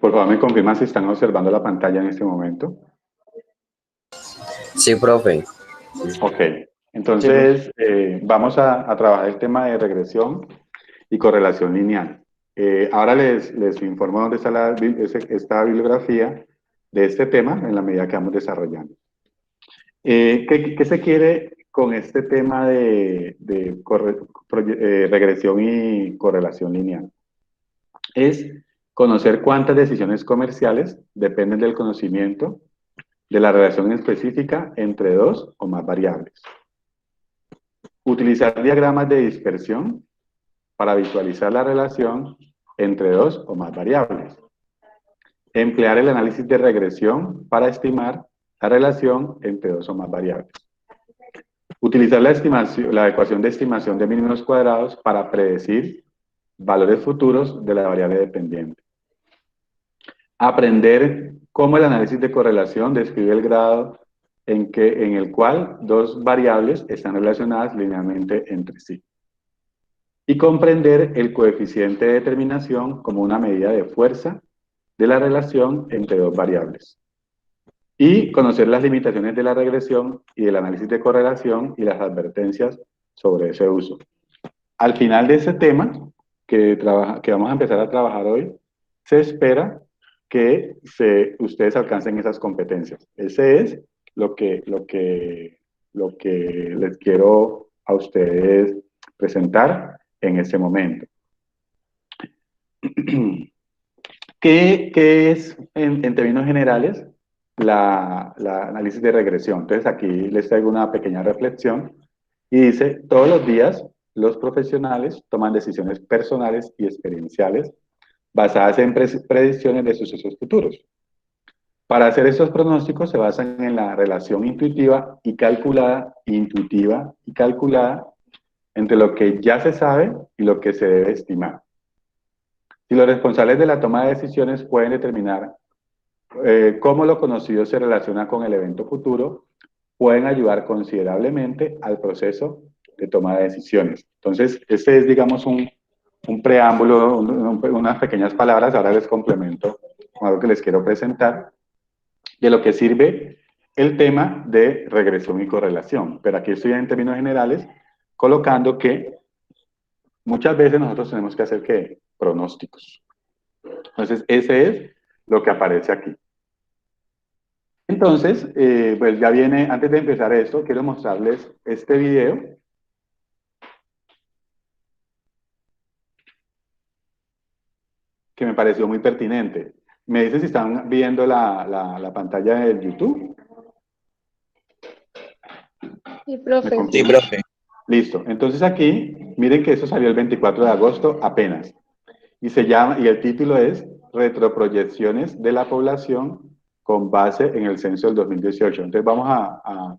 Por favor, me confirman si están observando la pantalla en este momento. Sí, profe. Ok, entonces vamos a trabajar el tema de regresión y correlación lineal. Ahora les informo dónde está esta bibliografía de este tema en la medida que vamos desarrollando. ¿Qué se quiere con este tema de regresión y correlación lineal? Es conocer cuántas decisiones comerciales dependen del conocimiento de la relación específica entre dos o más variables. Utilizar diagramas de dispersión para visualizar la relación entre dos o más variables. Emplear el análisis de regresión para estimar la relación entre dos o más variables. Utilizar la ecuación de estimación de mínimos cuadrados para predecir valores futuros de la variable dependiente. Aprender cómo el análisis de correlación describe el grado en el cual dos variables están relacionadas linealmente entre sí. Y comprender el coeficiente de determinación como una medida de fuerza de la relación entre dos variables. Y conocer las limitaciones de la regresión y del análisis de correlación y las advertencias sobre ese uso. Al final de ese tema que vamos a empezar a trabajar hoy, se espera que ustedes alcancen esas competencias. Ese es lo que les quiero a ustedes presentar en este momento. ¿Qué es, en términos generales, la análisis de regresión? Entonces, aquí les traigo una pequeña reflexión y dice, todos los días los profesionales toman decisiones personales y experienciales basadas en predicciones de sucesos futuros. Para hacer estos pronósticos se basan en la relación intuitiva y calculada entre lo que ya se sabe y lo que se debe estimar. Si los responsables de la toma de decisiones pueden determinar cómo lo conocido se relaciona con el evento futuro, pueden ayudar considerablemente al proceso de toma de decisiones. Entonces, este es, digamos, un preámbulo, unas pequeñas palabras, ahora les complemento con algo que les quiero presentar, de lo que sirve el tema de regresión y correlación. Pero aquí estoy en términos generales colocando que muchas veces nosotros tenemos que hacer ¿qué? Pronósticos. Entonces, ese es lo que aparece aquí. Entonces, pues ya viene, antes de empezar esto, quiero mostrarles este video. Que me pareció muy pertinente. Me dicen si están viendo la pantalla del YouTube. Sí, profe. Sí, profe. Listo. Entonces aquí, miren que eso salió el 24 de agosto apenas. Y el título es Retroproyecciones de la población con base en el censo del 2018. Entonces vamos a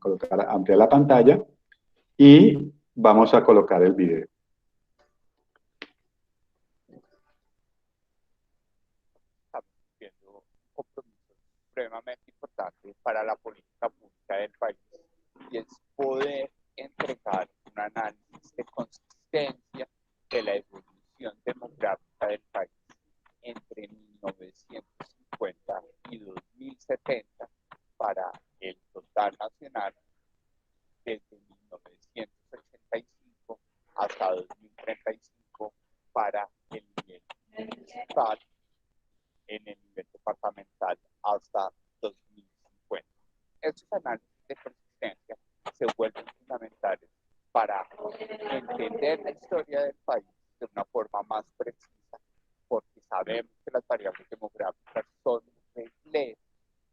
ampliar la pantalla y vamos a colocar el video. Un compromiso supremamente importante para la política pública del país y es poder entregar un análisis de consistencia de la evolución demográfica del país entre 1950 y 2070 para el total nacional, desde 1985 hasta 2035 para el nivel municipal, en el nivel departamental hasta 2050. Estos análisis de consistencia se vuelven fundamentales para entender la historia del país de una forma más precisa, porque sabemos que las variables demográficas son reflejos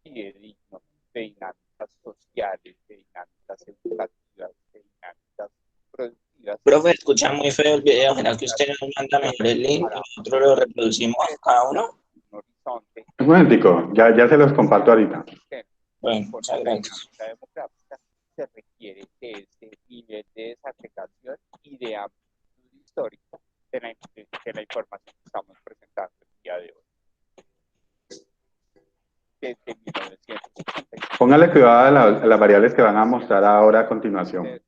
fidedignos de dinámicas sociales, de dinámicas educativas, de dinámicas productivas. Profe, escucha muy feo el video. ¿Será que usted nos manda mejor el link y nosotros lo reproducimos cada uno? Un momentico, ya se los comparto ahorita. Bueno, muchas gracias. La demográfica se requiere de ese nivel de desagregación y de amplitud histórica de la información que estamos presentando el día de hoy. Desde 1985. Póngale cuidado a las variables que van a mostrar ahora a continuación.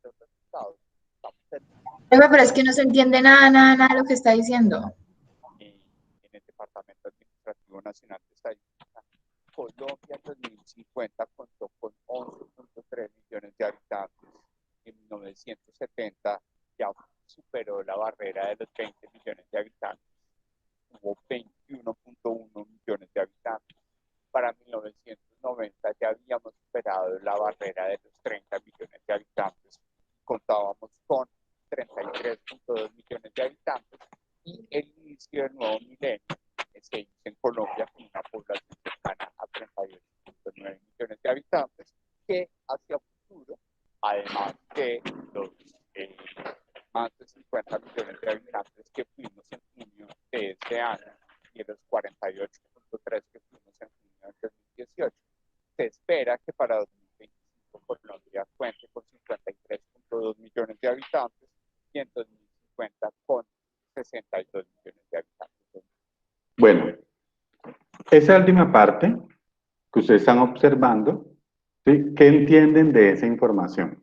Pero es que no se entiende nada de lo que está diciendo. En el Departamento Administrativo Nacional de Colombia en 2050 contó con 11.3 millones de habitantes. En 1970 ya superó la barrera de los 20 millones de habitantes. Hubo 21.1 millones de habitantes. Para 1990 ya habíamos superado la barrera de los 30 millones de habitantes. Contábamos con 33.2 millones de habitantes y el inicio del nuevo milenio se hizo en Colombia con una población cercana a 38.9 millones de habitantes, que hacia futuro, además de los más de 50 millones de habitantes que fuimos en junio de este año y de los 48.3 que fuimos en junio del 2018, se espera que para 2025 Colombia cuente con 53.2 millones de habitantes y en 2050 con 62 millones de habitantes. Bueno, esa última parte que ustedes están observando, ¿sí? ¿Qué entienden de esa información?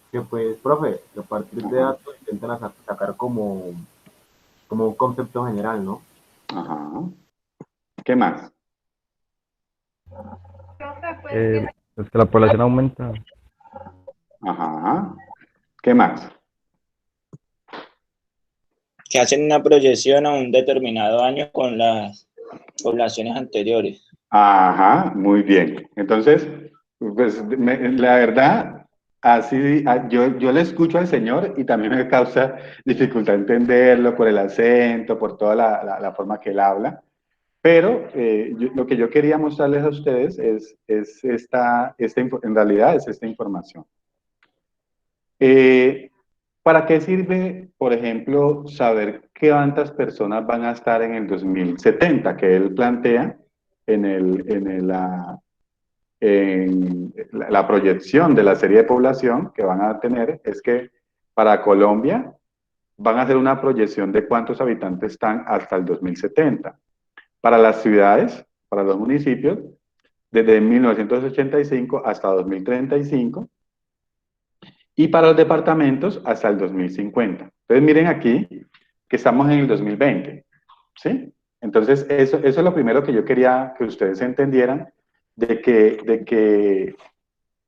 Que pues, profe, que a partir de datos intentan sacar como un concepto general, ¿no? Ajá. ¿Qué más? Pues que la población aumenta. Ajá. ¿Qué más? Que hacen una proyección a un determinado año con las poblaciones anteriores. Ajá, muy bien. Entonces, pues la verdad, así yo le escucho al señor y también me causa dificultad entenderlo por el acento, por toda la forma que él habla. Pero lo que yo quería mostrarles a ustedes es en realidad es esta información. ¿Para qué sirve, por ejemplo, saber cuántas personas van a estar en el 2070 que él plantea en la proyección de la serie de población que van a tener? Es que para Colombia van a hacer una proyección de cuántos habitantes están hasta el 2070. Para las ciudades, para los municipios, desde 1985 hasta 2035, y para los departamentos hasta el 2050. Entonces miren aquí que estamos en el 2020, ¿sí? Entonces eso es lo primero que yo quería que ustedes entendieran, de que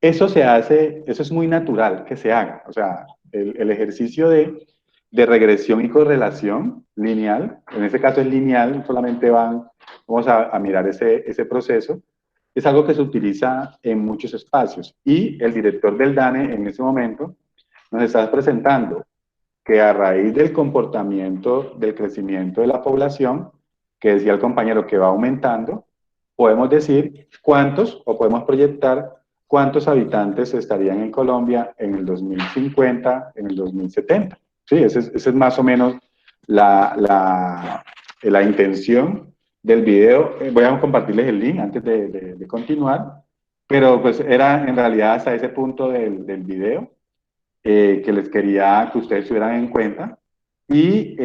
eso se hace, eso es muy natural que se haga. O sea, el ejercicio de regresión y correlación lineal, en este caso es lineal, solamente vamos a mirar ese proceso, es algo que se utiliza en muchos espacios. Y el director del DANE en ese momento nos está presentando que a raíz del comportamiento, del crecimiento de la población, que decía el compañero que va aumentando, podemos decir cuántos, o podemos proyectar cuántos habitantes estarían en Colombia en el 2050, en el 2070. Sí, esa es más o menos la intención del video. Voy a compartirles el link antes de continuar, pero pues era en realidad hasta ese punto del video que les quería que ustedes tuvieran en cuenta. Y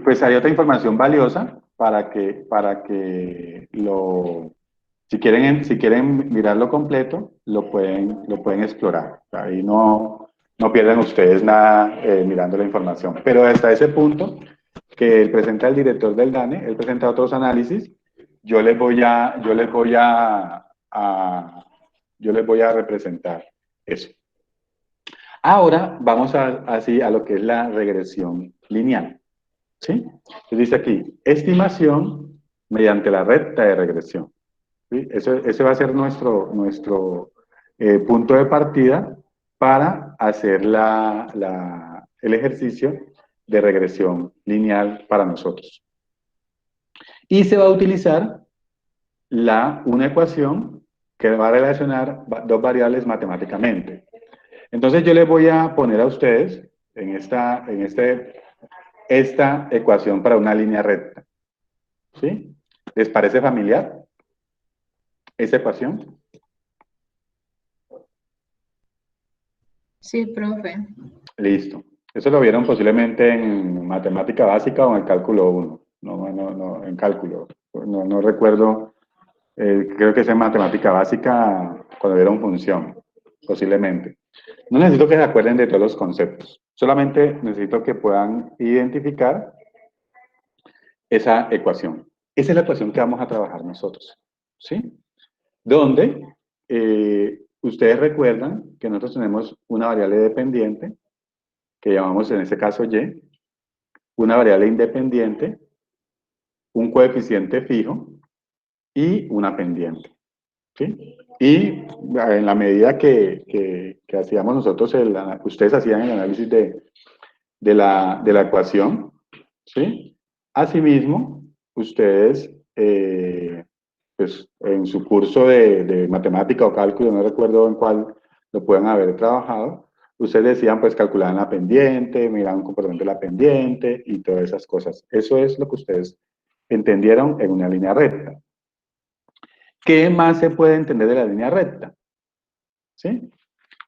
pues hay otra información valiosa para que si quieren mirarlo completo, lo pueden explorar. Ahí no pierden ustedes nada mirando la información. Pero hasta ese punto que presenta el director del DANE, él presenta otros análisis, yo les voy a representar eso. Ahora vamos así a lo que es la regresión lineal. ¿Sí? Entonces dice aquí, estimación mediante la recta de regresión. ¿Sí? Ese va a ser nuestro punto de partida para hacer el ejercicio de regresión lineal para nosotros. Y se va a utilizar una ecuación que va a relacionar dos variables matemáticamente. Entonces yo les voy a poner a ustedes en esta ecuación para una línea recta. ¿Sí? ¿Les parece familiar esa ecuación? Sí, profe. Listo. Eso lo vieron posiblemente en matemática básica o en cálculo 1. No, en cálculo. No recuerdo. Creo que es en matemática básica cuando vieron función. posiblemente. No necesito que se acuerden de todos los conceptos, solamente necesito que puedan identificar esa ecuación. Esa es la ecuación que vamos a trabajar nosotros, ¿sí? Donde ustedes recuerdan que nosotros tenemos una variable dependiente, que llamamos en este caso Y, una variable independiente, un coeficiente fijo y una pendiente, ¿sí? Y en la medida que hacíamos nosotros, ustedes hacían el análisis de la ecuación, ¿sí? Asimismo, ustedes, pues en su curso de matemática o cálculo, no recuerdo en cuál lo pueden haber trabajado, ustedes decían, pues calculaban la pendiente, miraban un comportamiento de la pendiente y todas esas cosas. Eso es lo que ustedes entendieron en una línea recta. ¿Qué más se puede entender de la línea recta? ¿Sí?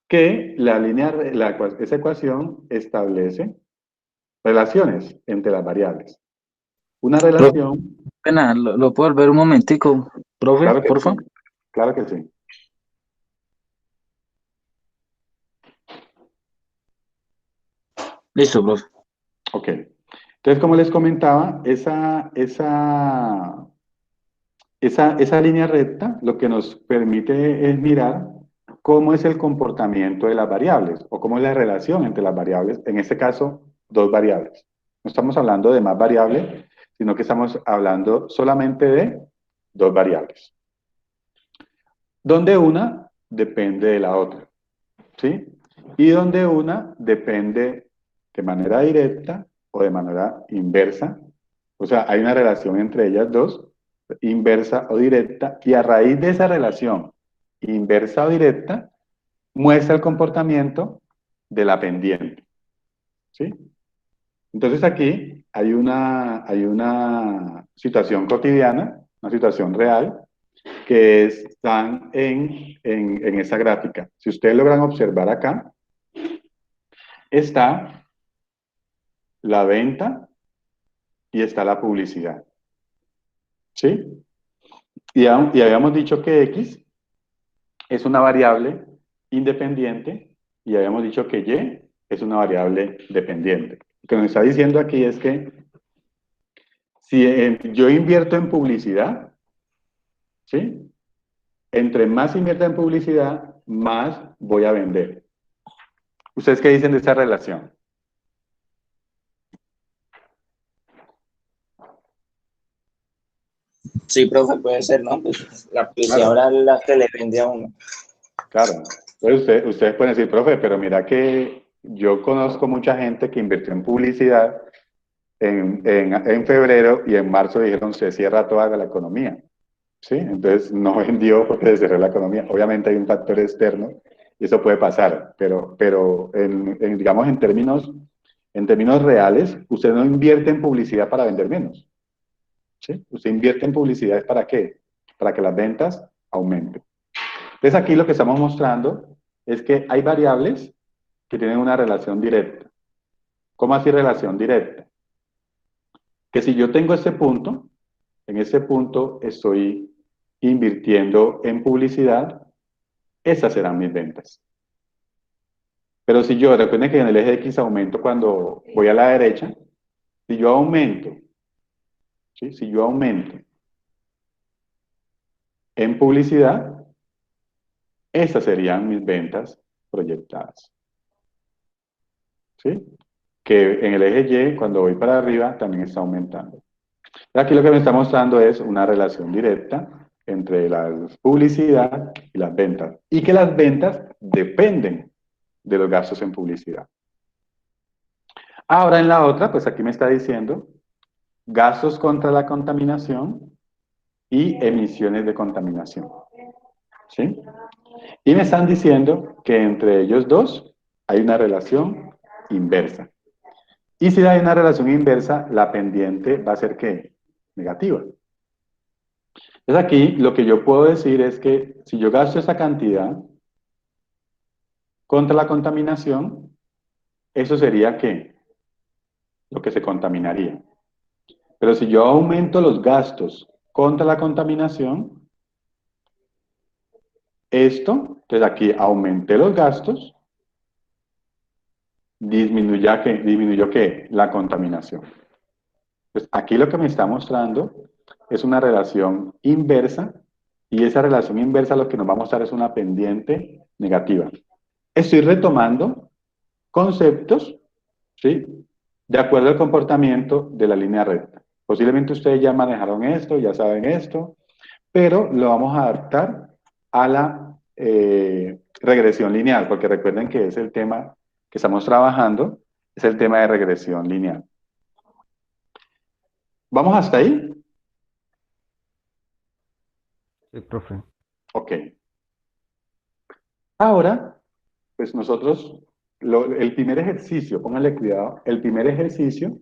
Que esa ecuación establece relaciones entre las variables. Una relación... Pena, ¿lo puedo volver un momentico, profe, Claro que por sí, favor? claro que sí. Listo, profe. Ok. Entonces, como les comentaba, esa línea recta lo que nos permite es mirar cómo es el comportamiento de las variables o cómo es la relación entre las variables, en este caso, dos variables. No estamos hablando de más variables, sino que estamos hablando solamente de dos variables, donde una depende de la otra, ¿sí? Y donde una depende de manera directa o de manera inversa. O sea, hay una relación entre ellas dos, inversa o directa, y a raíz de esa relación inversa o directa, muestra el comportamiento de la pendiente, ¿sí? Entonces aquí hay una situación cotidiana, una situación real, que están en esa gráfica. Si ustedes logran observar acá, está la venta y está la publicidad, ¿sí? Y habíamos dicho que X es una variable independiente y habíamos dicho que Y es una variable dependiente. Lo que nos está diciendo aquí es que si yo invierto en publicidad, ¿sí? Entre más invierta en publicidad, más voy a vender. ¿Ustedes qué dicen de esa relación? Sí, profe, puede ser, ¿no? Pues la publicidad Claro. ahora es la que le vende a uno. Claro. Entonces ustedes pueden decir, profe, pero mira que yo conozco mucha gente que invirtió en publicidad en febrero y en marzo dijeron se cierra toda la economía. ¿Sí? Entonces no vendió porque se cerró la economía. Obviamente hay un factor externo y eso puede pasar, pero digamos en términos reales, usted no invierte en publicidad para vender menos. ¿Sí? Usted invierte en publicidad ¿para qué? Para que las ventas aumenten. Entonces aquí lo que estamos mostrando es que hay variables que tienen una relación directa. ¿Cómo así relación directa? Que si yo tengo este punto, en ese punto estoy invirtiendo en publicidad, esas serán mis ventas. Pero si yo, recuerden que en el eje X aumento cuando voy a la derecha, si yo aumento, ¿sí? Si yo aumento en publicidad, esas serían mis ventas proyectadas. ¿Sí? Que en el eje Y, cuando voy para arriba, también está aumentando. Aquí lo que me está mostrando es una relación directa entre la publicidad y las ventas. Y que las ventas dependen de los gastos en publicidad. Ahora en la otra, pues aquí me está diciendo gastos contra la contaminación y emisiones de contaminación. ¿Sí? Y me están diciendo que entre ellos dos hay una relación inversa. Y si hay una relación inversa, la pendiente va a ser ¿qué? Negativa. Entonces aquí lo que yo puedo decir es que si yo gasto esa cantidad contra la contaminación, eso sería ¿qué? Lo que se contaminaría. Pero si yo aumento los gastos contra la contaminación, esto, entonces aquí aumenté los gastos, disminuyó ¿qué? La contaminación. Pues aquí lo que me está mostrando es una relación inversa y esa relación inversa lo que nos va a mostrar es una pendiente negativa. Estoy retomando conceptos, ¿sí? De acuerdo al comportamiento de la línea recta. Posiblemente ustedes ya manejaron esto, ya saben esto, pero lo vamos a adaptar a la regresión lineal, porque recuerden que es el tema que estamos trabajando, es el tema de regresión lineal. ¿Vamos hasta ahí? Sí, profe. Ok. Ahora, pues nosotros, el primer ejercicio, pónganle cuidado, el primer ejercicio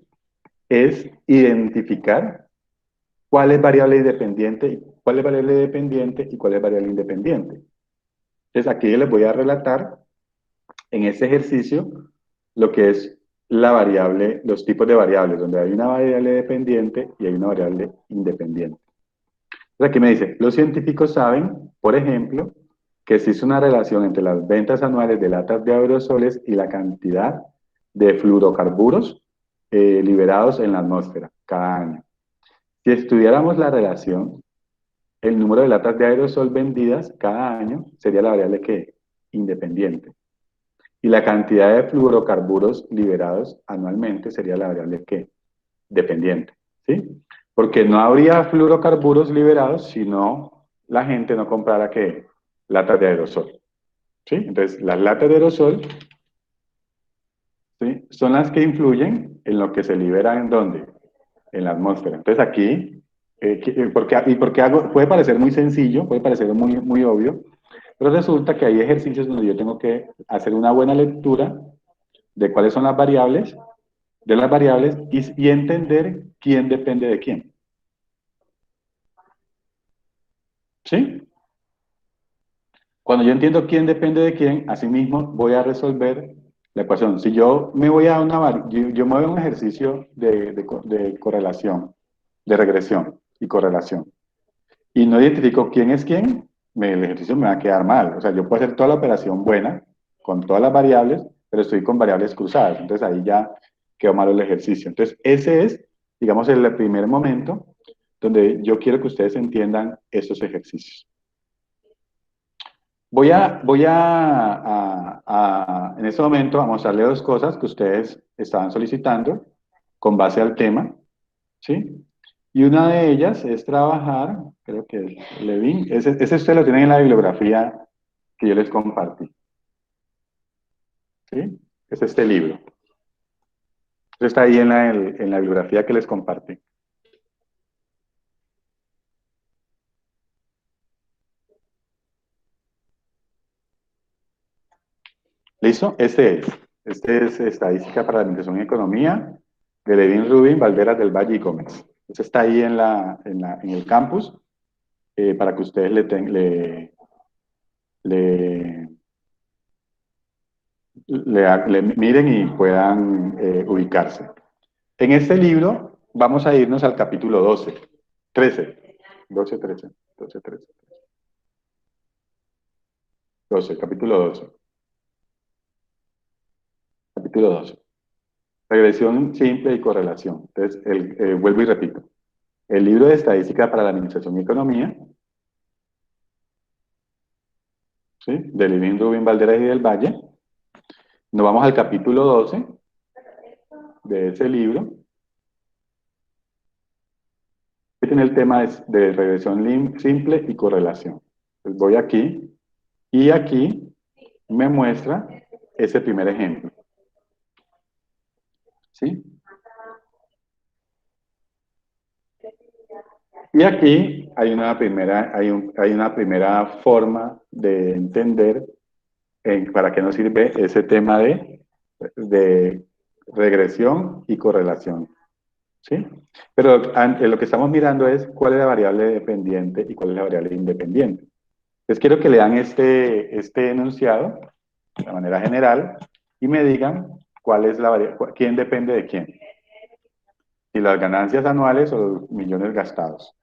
es identificar cuál es variable independiente, cuál es variable dependiente y cuál es variable independiente. Entonces aquí yo les voy a relatar en este ejercicio lo que es la variable, los tipos de variables, donde hay una variable dependiente y hay una variable independiente. Entonces aquí me dice, los científicos saben, por ejemplo, que existe una relación entre las ventas anuales de latas de aerosoles y la cantidad de fluorocarburos liberados en la atmósfera cada año. Si estudiáramos la relación, el número de latas de aerosol vendidas cada año sería la variable que independiente. Y la cantidad de fluorocarburos liberados anualmente sería la variable que dependiente, ¿sí? Porque no habría fluorocarburos liberados si no la gente no comprara ¿qué? Latas de aerosol, ¿sí? Entonces, las latas de aerosol, ¿sí? Son las que influyen en lo que se libera en dónde, en la atmósfera. Entonces aquí, porque puede parecer muy sencillo, puede parecer muy obvio, pero resulta que hay ejercicios donde yo tengo que hacer una buena lectura de cuáles son las variables, de las variables y entender quién depende de quién. ¿Sí? Cuando yo entiendo quién depende de quién, asimismo voy a resolver la ecuación. Si yo me voy a yo me voy a un ejercicio de correlación, de regresión y correlación, y no identifico quién es quién, el ejercicio me va a quedar mal. O sea, yo puedo hacer toda la operación buena, con todas las variables, pero estoy con variables cruzadas. Entonces ahí ya quedó malo el ejercicio. Entonces ese es, digamos, el primer momento donde yo quiero que ustedes entiendan estos ejercicios. En este momento, a mostrarle dos cosas que ustedes estaban solicitando con base al tema, ¿sí? Y una de ellas es trabajar, creo que es Levin, ese usted lo tienen en la bibliografía que yo les compartí, ¿sí? Es este libro. Eso está ahí en la bibliografía que les compartí. ¿Listo? Este es Estadística para la Administración y Economía de Levin Rubin, Valderas del Valle y Gómez. Este está ahí en el campus para que ustedes le miren y puedan ubicarse. En este libro vamos a irnos al capítulo 12, capítulo 12. Capítulo 12. Regresión simple y correlación. Entonces, vuelvo y repito. El libro de Estadística para la Administración y Economía, ¿sí? De Levin Rubin, Valderas y del Valle. Nos vamos al capítulo 12 de ese libro. Que tiene el tema de regresión simple y correlación. Entonces voy aquí y aquí me muestra ese primer ejemplo. ¿Sí? Y aquí hay una primera forma de entender para qué nos sirve ese tema de regresión y correlación. ¿Sí? Pero lo que estamos mirando es cuál es la variable dependiente y cuál es la variable independiente. Entonces quiero que lean este enunciado de manera general y me digan cuál es quién depende de quién. Si las ganancias anuales o los millones gastados.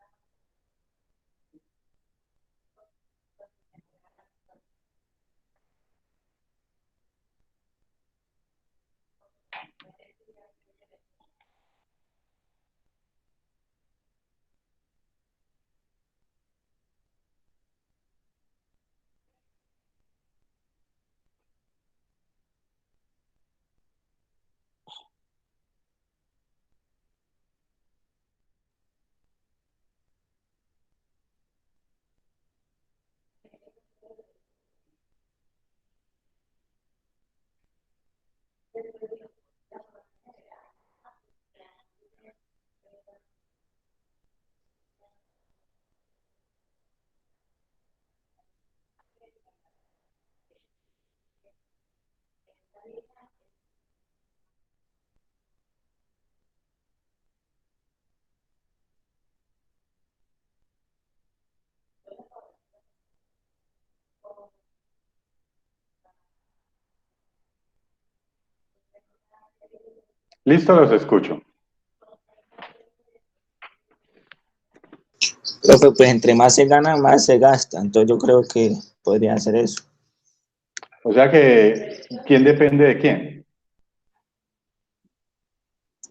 Listo, los escucho. Profe, pues entre más se gana, más se gasta. Entonces yo creo que podría ser eso. O sea que, ¿quién depende de quién?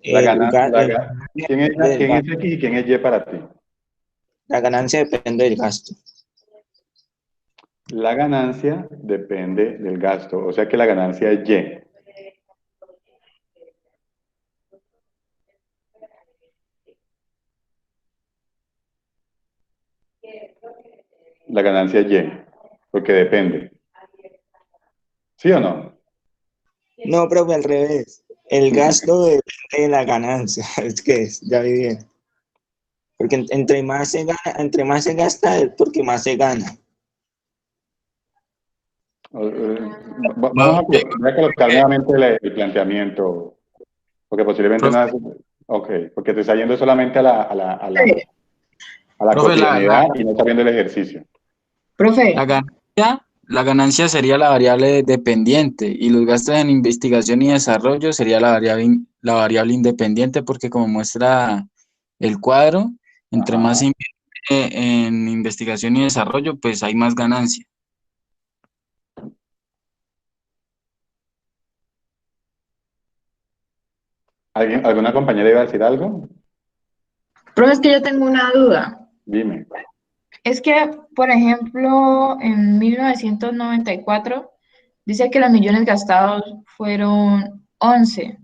La El gana, ga- el- ¿quién es X y quién es Y para ti? la ganancia depende del gasto. La ganancia depende del gasto, o sea que la ganancia es Y. La ganancia es Y, porque depende. ¿Sí o no? No, profe, al revés. El gasto depende de la ganancia. Es que ya vi bien. Porque entre más se gana, entre más se gasta es porque más se gana. Vamos a, voy a colocar nuevamente el planteamiento, porque posiblemente no Profe, has... Ok, porque te está yendo solamente a la profe, cotidianidad y no está viendo el ejercicio. Profe, la ganancia sería la variable dependiente y los gastos en investigación y desarrollo sería la variable independiente porque como muestra el cuadro, entre Ajá. más se invierte en investigación y desarrollo, pues hay más ganancia. ¿Alguna compañera iba a decir algo? profe, es que yo tengo una duda. Dime. Es que, por ejemplo, en 1994 dice que los millones gastados fueron 11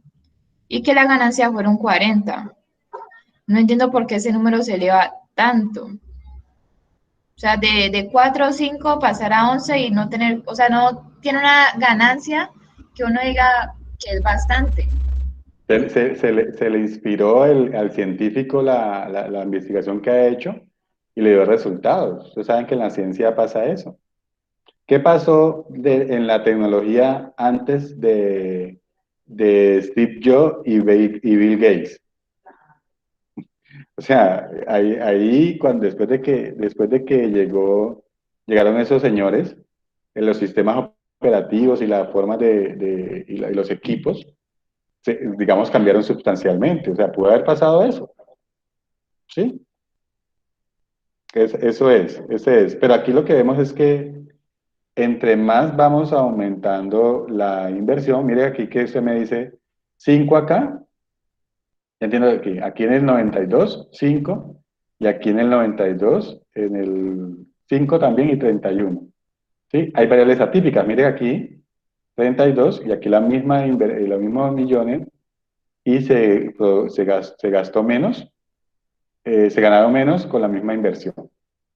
y que la ganancia fueron 40. No entiendo por qué ese número se eleva tanto. O sea, de 4 o 5 pasar a 11 y no tener, o sea, no tiene una ganancia que uno diga que es bastante. Se le inspiró al científico la investigación que ha hecho y le dio resultados. Ustedes saben que en la ciencia pasa eso. ¿Qué pasó en la tecnología antes de Steve Jobs y Bill Gates? O sea, ahí cuando después de que llegaron esos señores, en los sistemas operativos y las formas y los equipos, digamos, cambiaron sustancialmente. O sea, pudo haber pasado eso, ¿sí? Ese es. Pero aquí lo que vemos es que entre más vamos aumentando la inversión, mire aquí que usted me dice 5 acá, entiendo aquí en el 92 5 y aquí en el 92 en el 5 también y 31. ¿Sí? Hay variables atípicas, mire aquí 32 y aquí los mismos millones y se gastó menos, se ganaron menos con la misma inversión,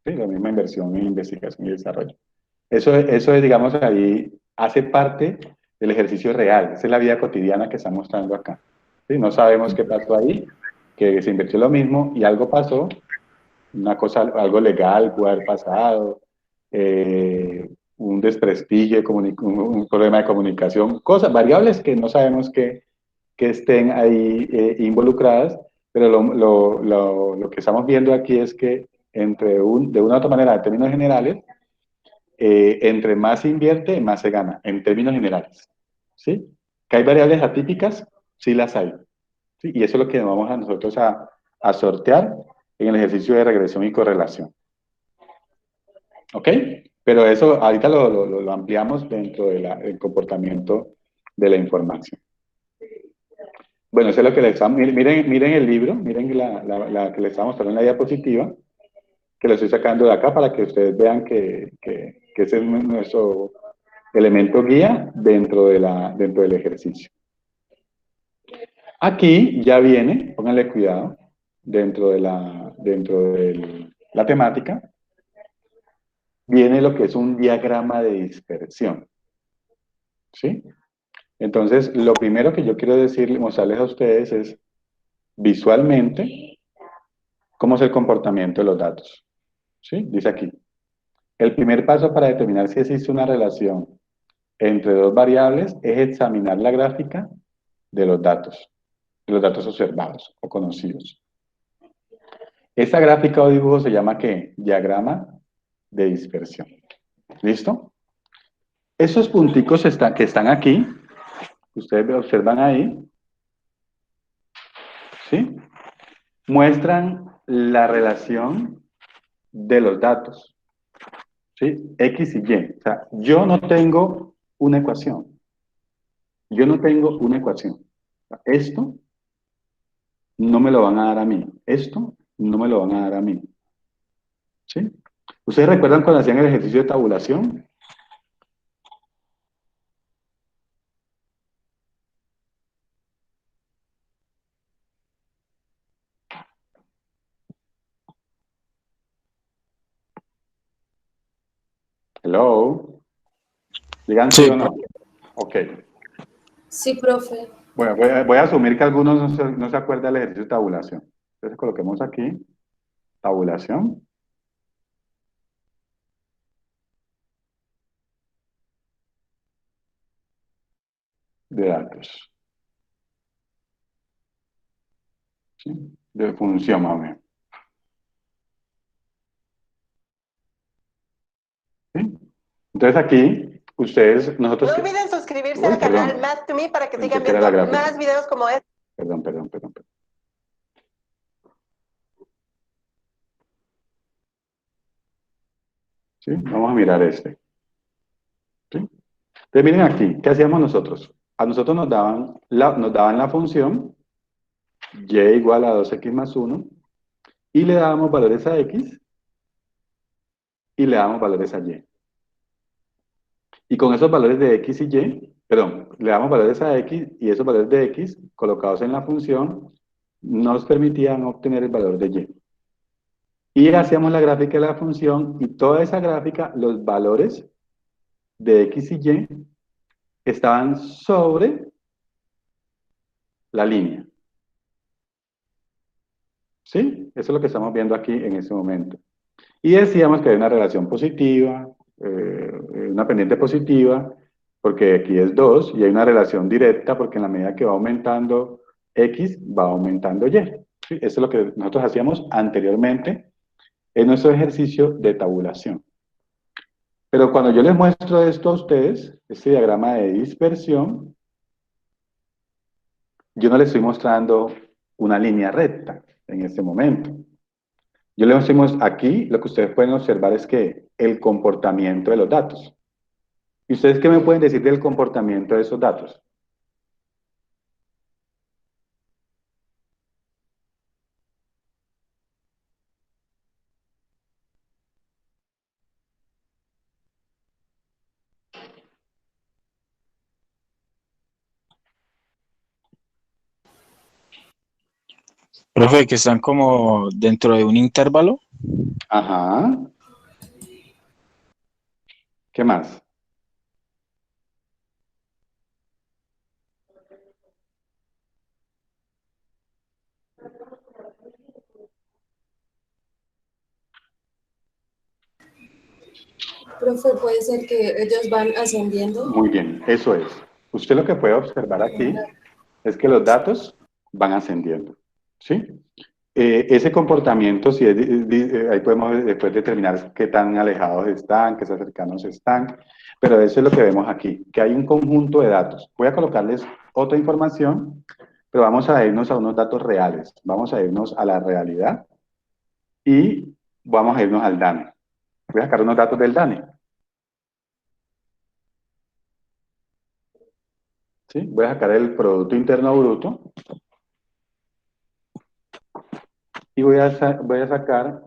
¿sí? La misma inversión en investigación y desarrollo. Eso es, digamos, ahí hace parte del ejercicio real, esa es la vida cotidiana que está mostrando acá. ¿Sí? No sabemos qué pasó ahí, que se invirtió lo mismo y algo pasó, una cosa, algo legal pudo haber pasado, un desprestigio, un problema de comunicación, cosas, variables que no sabemos que estén ahí involucradas, pero lo que estamos viendo aquí es que de una u otra manera, en términos generales, entre más se invierte, más se gana, en términos generales. ¿Sí? ¿Que hay variables atípicas? Sí las hay. ¿Sí? Y eso es lo que vamos a nosotros a sortear en el ejercicio de regresión y correlación. ¿Ok? Pero eso ahorita lo ampliamos dentro del comportamiento de la información. Bueno, eso es lo que les estamos... Miren el libro, miren la que les estamos mostrando en la diapositiva, que lo estoy sacando de acá para que ustedes vean que ese es nuestro elemento guía dentro del ejercicio. Aquí ya viene, pónganle cuidado, dentro de la temática, viene lo que es un diagrama de dispersión. ¿Sí? Entonces, lo primero que yo quiero mostrarles a ustedes es visualmente cómo es el comportamiento de los datos. ¿Sí? Dice aquí. El primer paso para determinar si existe una relación entre dos variables es examinar la gráfica de los datos observados o conocidos. Esa gráfica o dibujo se llama ¿qué? Diagrama de dispersión. ¿Listo? Esos punticos que están aquí, ustedes observan ahí, ¿sí? Muestran la relación de los datos, ¿sí? X y Y. O sea, yo no tengo una ecuación. Yo no tengo una ecuación. Esto no me lo van a dar a mí. Esto no me lo van a dar a mí. ¿Sí? ¿Ustedes recuerdan cuando hacían el ejercicio de tabulación? Hello. ¿Digan sí Sí, o no? Ok. Sí, profe. Bueno, voy a asumir que algunos no se acuerdan del ejercicio de tabulación. Entonces coloquemos aquí tabulación de datos. ¿Sí? De función, más o menos. ¿Sí? Entonces aquí, nosotros... No olviden suscribirse Uy, al canal perdón. Math to Me para que Pensé sigan que era la viendo gráfica. más videos como este. Perdón. ¿Sí? Vamos a mirar este. ¿Sí? Entonces miren aquí, ¿qué hacíamos nosotros? A nosotros nos daban la función y igual a 2x más 1 y le dábamos valores a x y le dábamos valores a y. Y con esos valores de x y y, perdón, le damos valores a x y esos valores de x colocados en la función nos permitían obtener el valor de y. Y hacíamos la gráfica de la función y toda esa gráfica, los valores de x y y estaban sobre la línea. ¿Sí? Eso es lo que estamos viendo aquí en este momento. Y decíamos que hay una relación positiva, una pendiente positiva, porque aquí es 2 y hay una relación directa porque en la medida que va aumentando X, va aumentando Y. ¿Sí? Eso es lo que nosotros hacíamos anteriormente en nuestro ejercicio de tabulación. Pero cuando yo les muestro esto a ustedes, este diagrama de dispersión, yo no les estoy mostrando una línea recta en este momento. Yo les mostramos aquí, lo que ustedes pueden observar es que el comportamiento de los datos. ¿Y ustedes qué me pueden decir del comportamiento de esos datos? profe, que están como dentro de un intervalo. Ajá. ¿Qué más? Profe, puede ser que ellos van ascendiendo. Muy bien, eso es. Usted lo que puede observar aquí es que los datos van ascendiendo. ¿Sí? Ese comportamiento, si es ahí podemos después determinar qué tan alejados están, qué tan cercanos están, pero eso es lo que vemos aquí, que hay un conjunto de datos. Voy a colocarles otra información, pero vamos a irnos a unos datos reales, vamos a irnos a la realidad y vamos a irnos al DANE. Voy a sacar unos datos del DANE. ¿Sí? Voy a sacar el Producto Interno Bruto y voy a sacar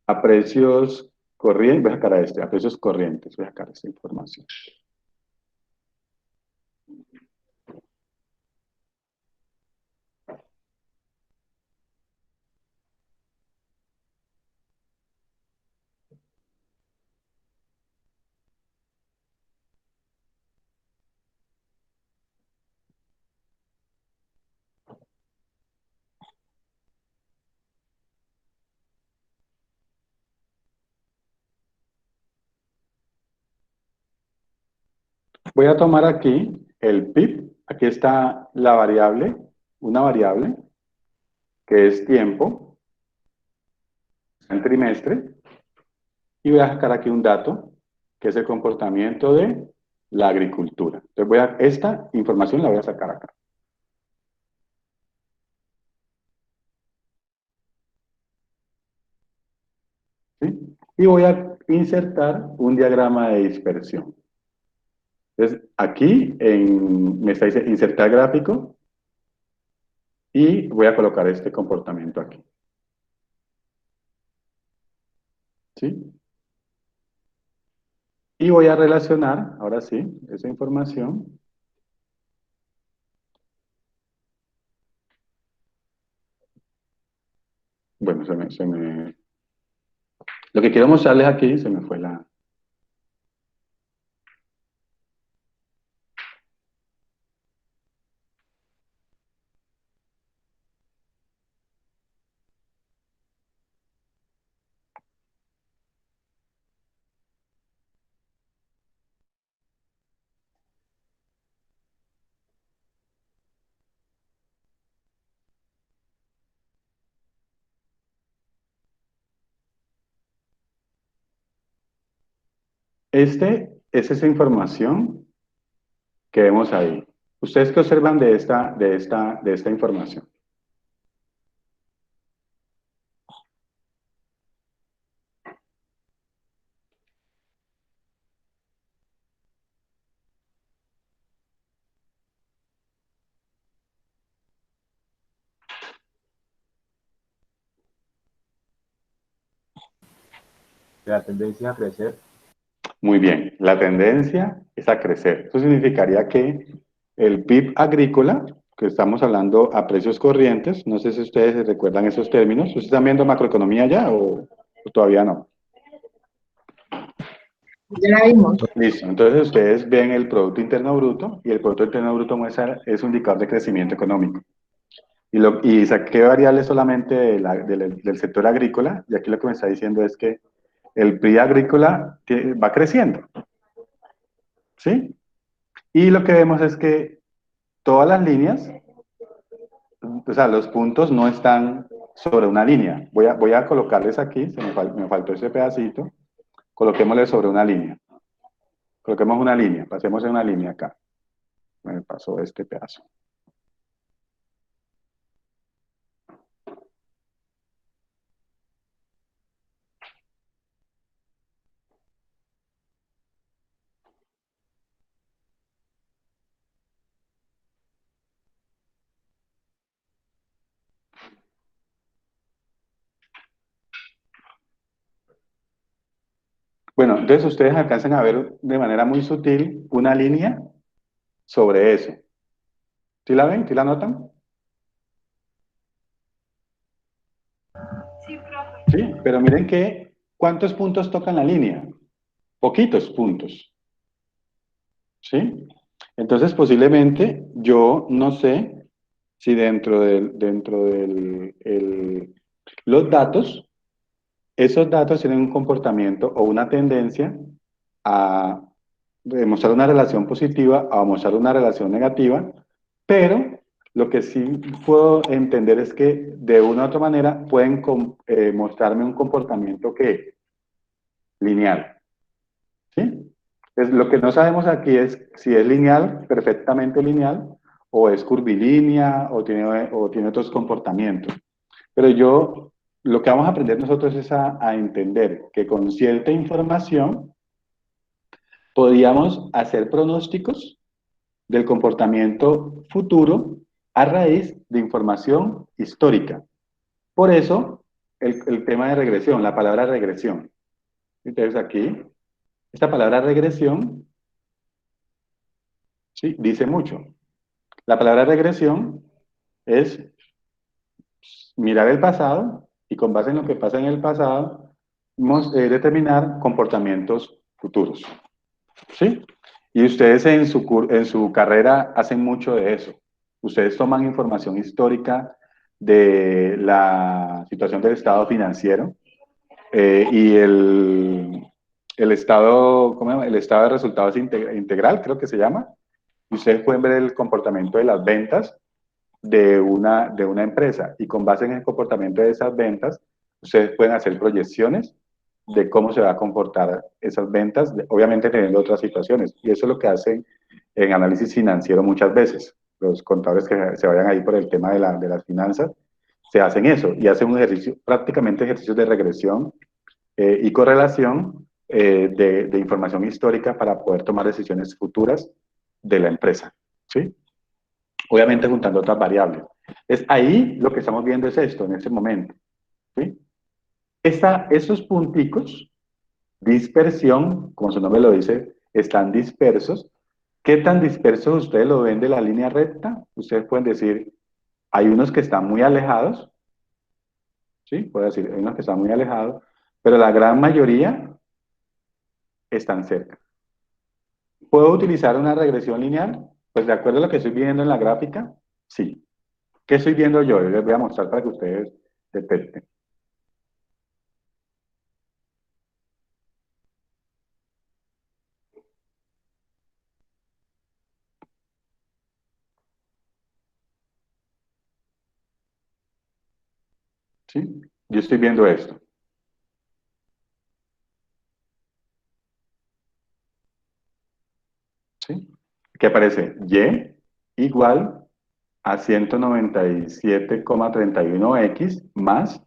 a precios corrientes, voy a sacar a precios corrientes, voy a sacar esta información. Voy a tomar aquí el PIB. Aquí está la variable, una variable, que es tiempo, en trimestre, y voy a sacar aquí un dato, que es el comportamiento de la agricultura. Entonces esta información la voy a sacar acá. ¿Sí? Y voy a insertar un diagrama de dispersión. Entonces, aquí me está diciendo insertar gráfico y voy a colocar este comportamiento aquí. ¿Sí? Y voy a relacionar, ahora sí, esa información. Bueno, lo que quiero mostrarles aquí, se me fue la... Es esa información que vemos ahí. ¿Ustedes qué observan de esta información? La tendencia a crecer. Muy bien, la tendencia es a crecer. Eso significaría que el PIB agrícola, que estamos hablando a precios corrientes, no sé si ustedes recuerdan esos términos. ¿Ustedes están viendo macroeconomía ya o todavía no? Ya la vimos. Listo, entonces ustedes ven el Producto Interno Bruto y el Producto Interno Bruto es un indicador de crecimiento económico. Y saqué variables solamente del sector agrícola, y aquí lo que me está diciendo es que el PIB agrícola va creciendo, ¿sí? Y lo que vemos es que todas las líneas, o sea, los puntos no están sobre una línea. Voy a colocarles aquí, me faltó ese pedacito, coloquémosle sobre una línea. Coloquemos una línea, pasemos en una línea acá. Me pasó este pedazo. Bueno, entonces ustedes alcanzan a ver de manera muy sutil una línea sobre eso. ¿Sí la ven? ¿Sí la notan? Sí, pero miren que, ¿cuántos puntos tocan la línea? Poquitos puntos. ¿Sí? Entonces, posiblemente, yo no sé si los datos, esos datos tienen un comportamiento o una tendencia a demostrar una relación positiva o a mostrar una relación negativa, pero lo que sí puedo entender es que de una u otra manera pueden mostrarme un comportamiento que lineal, ¿sí? Lo que no sabemos aquí es si es lineal, perfectamente lineal, o es curvilínea, o tiene otros comportamientos. Pero lo que vamos a aprender nosotros es a entender que con cierta información podíamos hacer pronósticos del comportamiento futuro a raíz de información histórica. Por eso, el tema de regresión, la palabra regresión. Entonces aquí, esta palabra regresión, sí, dice mucho. La palabra regresión es mirar el pasado y con base en lo que pasa en el pasado, determinar comportamientos futuros. ¿Sí? Y ustedes en su carrera hacen mucho de eso. Ustedes toman información histórica de la situación del estado financiero y el estado, ¿cómo se llama? El estado de resultados integral, creo que se llama. Y ustedes pueden ver el comportamiento de las ventas de una empresa. Y con base en el comportamiento de esas ventas, ustedes pueden hacer proyecciones de cómo se va a comportar esas ventas, obviamente teniendo otras situaciones. Y eso es lo que hacen en análisis financiero muchas veces. Los contadores que se vayan ahí por el tema de las finanzas, se hacen eso y hacen un ejercicio, prácticamente ejercicios de regresión y correlación de información histórica para poder tomar decisiones futuras de la empresa, ¿sí? Obviamente juntando otras variables. Es ahí lo que estamos viendo es esto, en ese momento, ¿sí? Esos punticos, dispersión, como su nombre lo dice, están dispersos. ¿Qué tan dispersos ustedes lo ven de la línea recta? Ustedes pueden decir, hay unos que están muy alejados, ¿sí? Puedo decir, hay unos que están muy alejados, pero la gran mayoría están cerca. ¿Puedo utilizar una regresión lineal? Pues de acuerdo a lo que estoy viendo en la gráfica, sí. ¿Qué estoy viendo yo? Yo les voy a mostrar para que ustedes detecten. ¿Sí? Yo estoy viendo esto. ¿Sí? ¿Qué aparece? Y igual a 197,31x más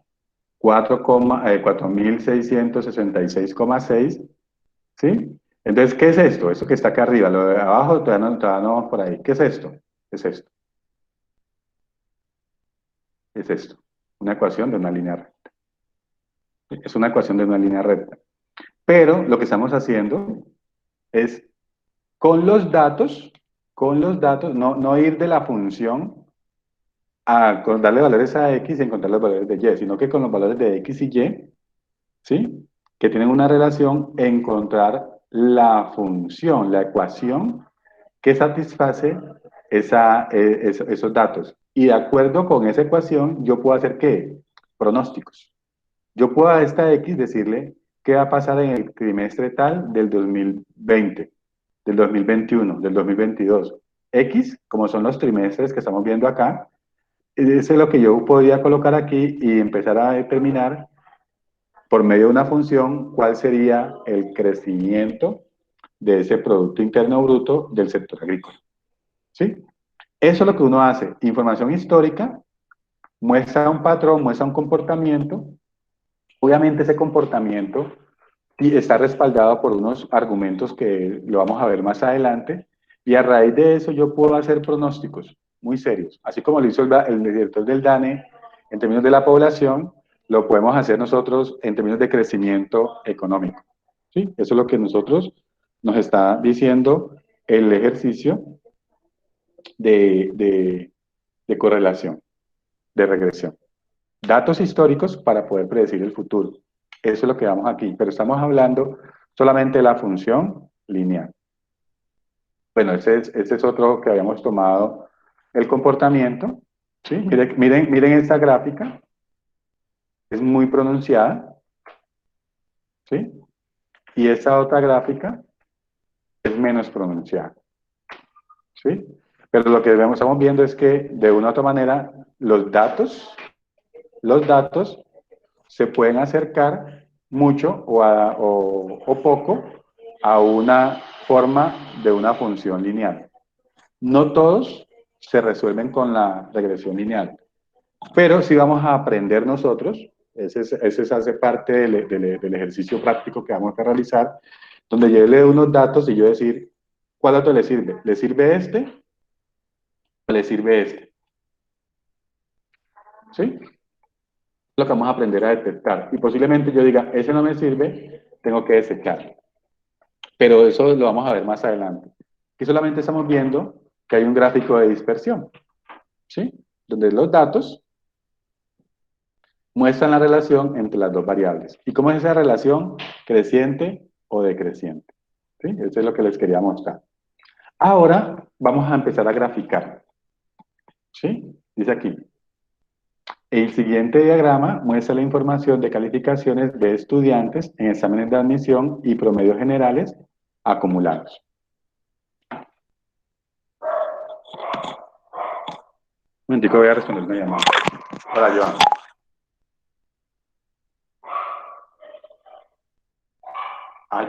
4.666,6. ¿Sí? Entonces, ¿qué es esto? Eso que está acá arriba, lo de abajo, todavía no vamos por ahí. ¿Qué es esto? Es esto. Es esto. Una ecuación de una línea recta. Es una ecuación de una línea recta. Pero lo que estamos haciendo es con los datos, no ir de la función a darle valores a x y encontrar los valores de y, sino que con los valores de x y y, ¿sí? Que tienen una relación, encontrar la función, la ecuación que satisface esos datos. Y de acuerdo con esa ecuación, yo puedo hacer ¿qué? Pronósticos. Yo puedo a esta X decirle qué va a pasar en el trimestre tal del 2020, del 2021, del 2022. X, como son los trimestres que estamos viendo acá, eso es lo que yo podría colocar aquí y empezar a determinar por medio de una función cuál sería el crecimiento de ese Producto Interno Bruto del sector agrícola. ¿Sí? Eso es lo que uno hace. Información histórica, muestra un patrón, muestra un comportamiento. Obviamente ese comportamiento está respaldado por unos argumentos que lo vamos a ver más adelante, y a raíz de eso yo puedo hacer pronósticos muy serios, así como lo hizo el director del DANE en términos de la población, lo podemos hacer nosotros en términos de crecimiento económico. ¿Sí? Eso es lo que nosotros nos está diciendo el ejercicio de correlación, de regresión. Datos históricos para poder predecir el futuro. Eso es lo que vamos aquí, pero estamos hablando solamente de la función lineal. Bueno, ese es otro que habíamos tomado, el comportamiento. ¿Sí? Miren esta gráfica, es muy pronunciada. ¿Sí? Y esta otra gráfica es menos pronunciada. ¿Sí? Pero lo que estamos viendo es que de una u otra manera los datos se pueden acercar mucho o poco a una forma de una función lineal. No todos se resuelven con la regresión lineal, pero sí vamos a aprender nosotros, ese hace parte del ejercicio práctico que vamos a realizar, donde yo le doy unos datos y yo decir, ¿cuál dato le sirve? ¿Le sirve este o le sirve este? ¿Sí? Lo que vamos a aprender a detectar. Y posiblemente yo diga, ese no me sirve, tengo que desechar. Pero eso lo vamos a ver más adelante. Aquí solamente estamos viendo que hay un gráfico de dispersión, ¿sí? Donde los datos muestran la relación entre las dos variables. ¿Y cómo es esa relación? Creciente o decreciente. ¿Sí? Eso es lo que les quería mostrar. Ahora vamos a empezar a graficar. ¿Sí? Dice aquí. El siguiente diagrama muestra la información de calificaciones de estudiantes en exámenes de admisión y promedios generales acumulados. Un momentico, voy a responder una llamada. Hola, Joan.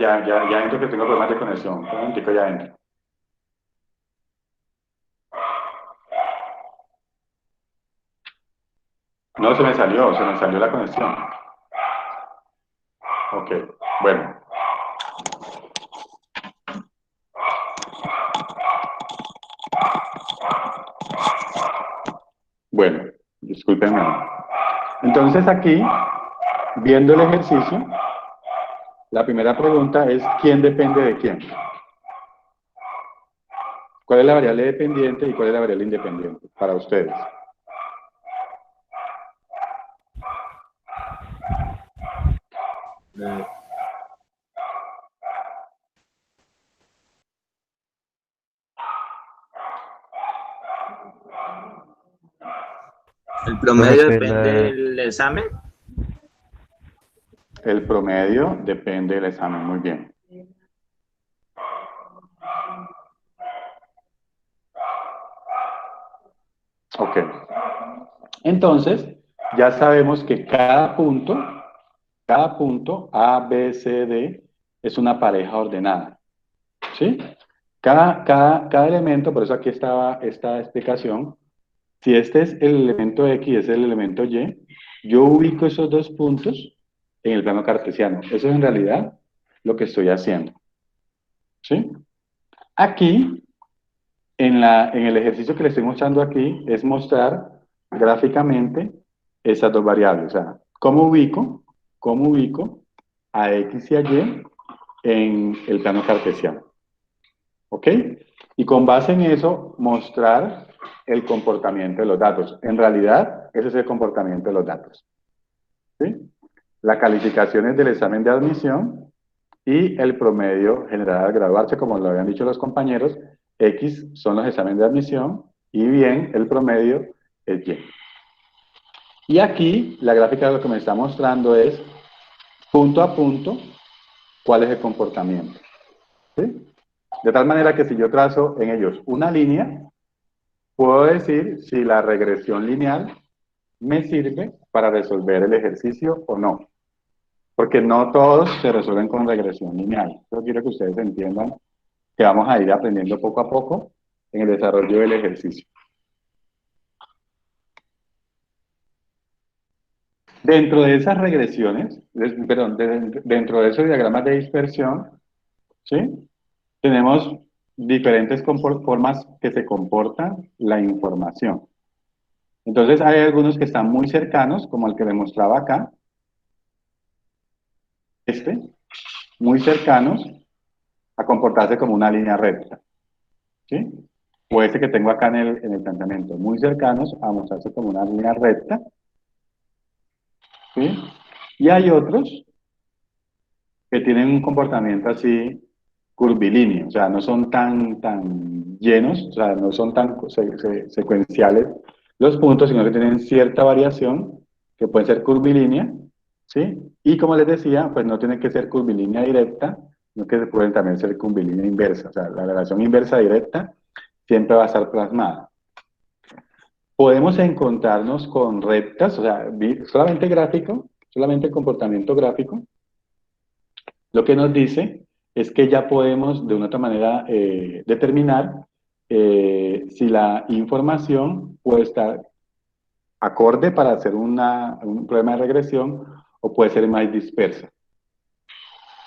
Ya entro que tengo problemas de conexión. Un momentico, ya entro. No, se me salió la conexión. Ok, bueno. Bueno, discúlpenme. Entonces aquí, viendo el ejercicio, la primera pregunta es, ¿quién depende de quién? ¿Cuál es la variable dependiente y cuál es la variable independiente para ustedes? ¿El promedio Profe, depende del examen? El promedio depende del examen, muy bien. Ok. Entonces, ya sabemos que cada punto, A, B, C, D, es una pareja ordenada. ¿Sí? Cada elemento, por eso aquí estaba esta explicación. Si este es el elemento X y es el elemento Y, yo ubico esos dos puntos en el plano cartesiano. Eso es en realidad lo que estoy haciendo. ¿Sí? Aquí, en el ejercicio que le estoy mostrando aquí, es mostrar gráficamente esas dos variables. O sea, cómo ubico a X y a Y en el plano cartesiano. ¿Ok? Y con base en eso, mostrar el comportamiento de los datos. En realidad, ese es el comportamiento de los datos. ¿Sí? La calificación es del examen de admisión y el promedio general al graduarse, como lo habían dicho los compañeros, X son los exámenes de admisión y bien, el promedio es Y. Y aquí, la gráfica de lo que me está mostrando es, punto a punto, cuál es el comportamiento. ¿Sí? De tal manera que si yo trazo en ellos una línea, puedo decir si la regresión lineal me sirve para resolver el ejercicio o no. Porque no todos se resuelven con regresión lineal. Yo quiero que ustedes entiendan que vamos a ir aprendiendo poco a poco en el desarrollo del ejercicio. Dentro de esas regresiones, dentro de esos diagramas de dispersión, ¿sí? Tenemos diferentes formas que se comporta la información. Entonces hay algunos que están muy cercanos, como el que demostraba acá, muy cercanos a comportarse como una línea recta, ¿sí? O este que tengo acá en el planteamiento, muy cercanos a mostrarse como una línea recta, ¿sí? Y hay otros que tienen un comportamiento así curvilíneo, o sea, no son tan llenos, o sea, no son tan secuenciales los puntos, sino que tienen cierta variación, que puede ser curvilínea, ¿sí? Y como les decía, pues no tiene que ser curvilínea directa, sino que pueden también ser curvilínea inversa, o sea, la relación inversa directa siempre va a estar plasmada. Podemos encontrarnos con rectas, o sea, solamente gráfico, solamente comportamiento gráfico, lo que nos dice es que ya podemos de una otra manera determinar si la información puede estar acorde para hacer un problema de regresión o puede ser más dispersa.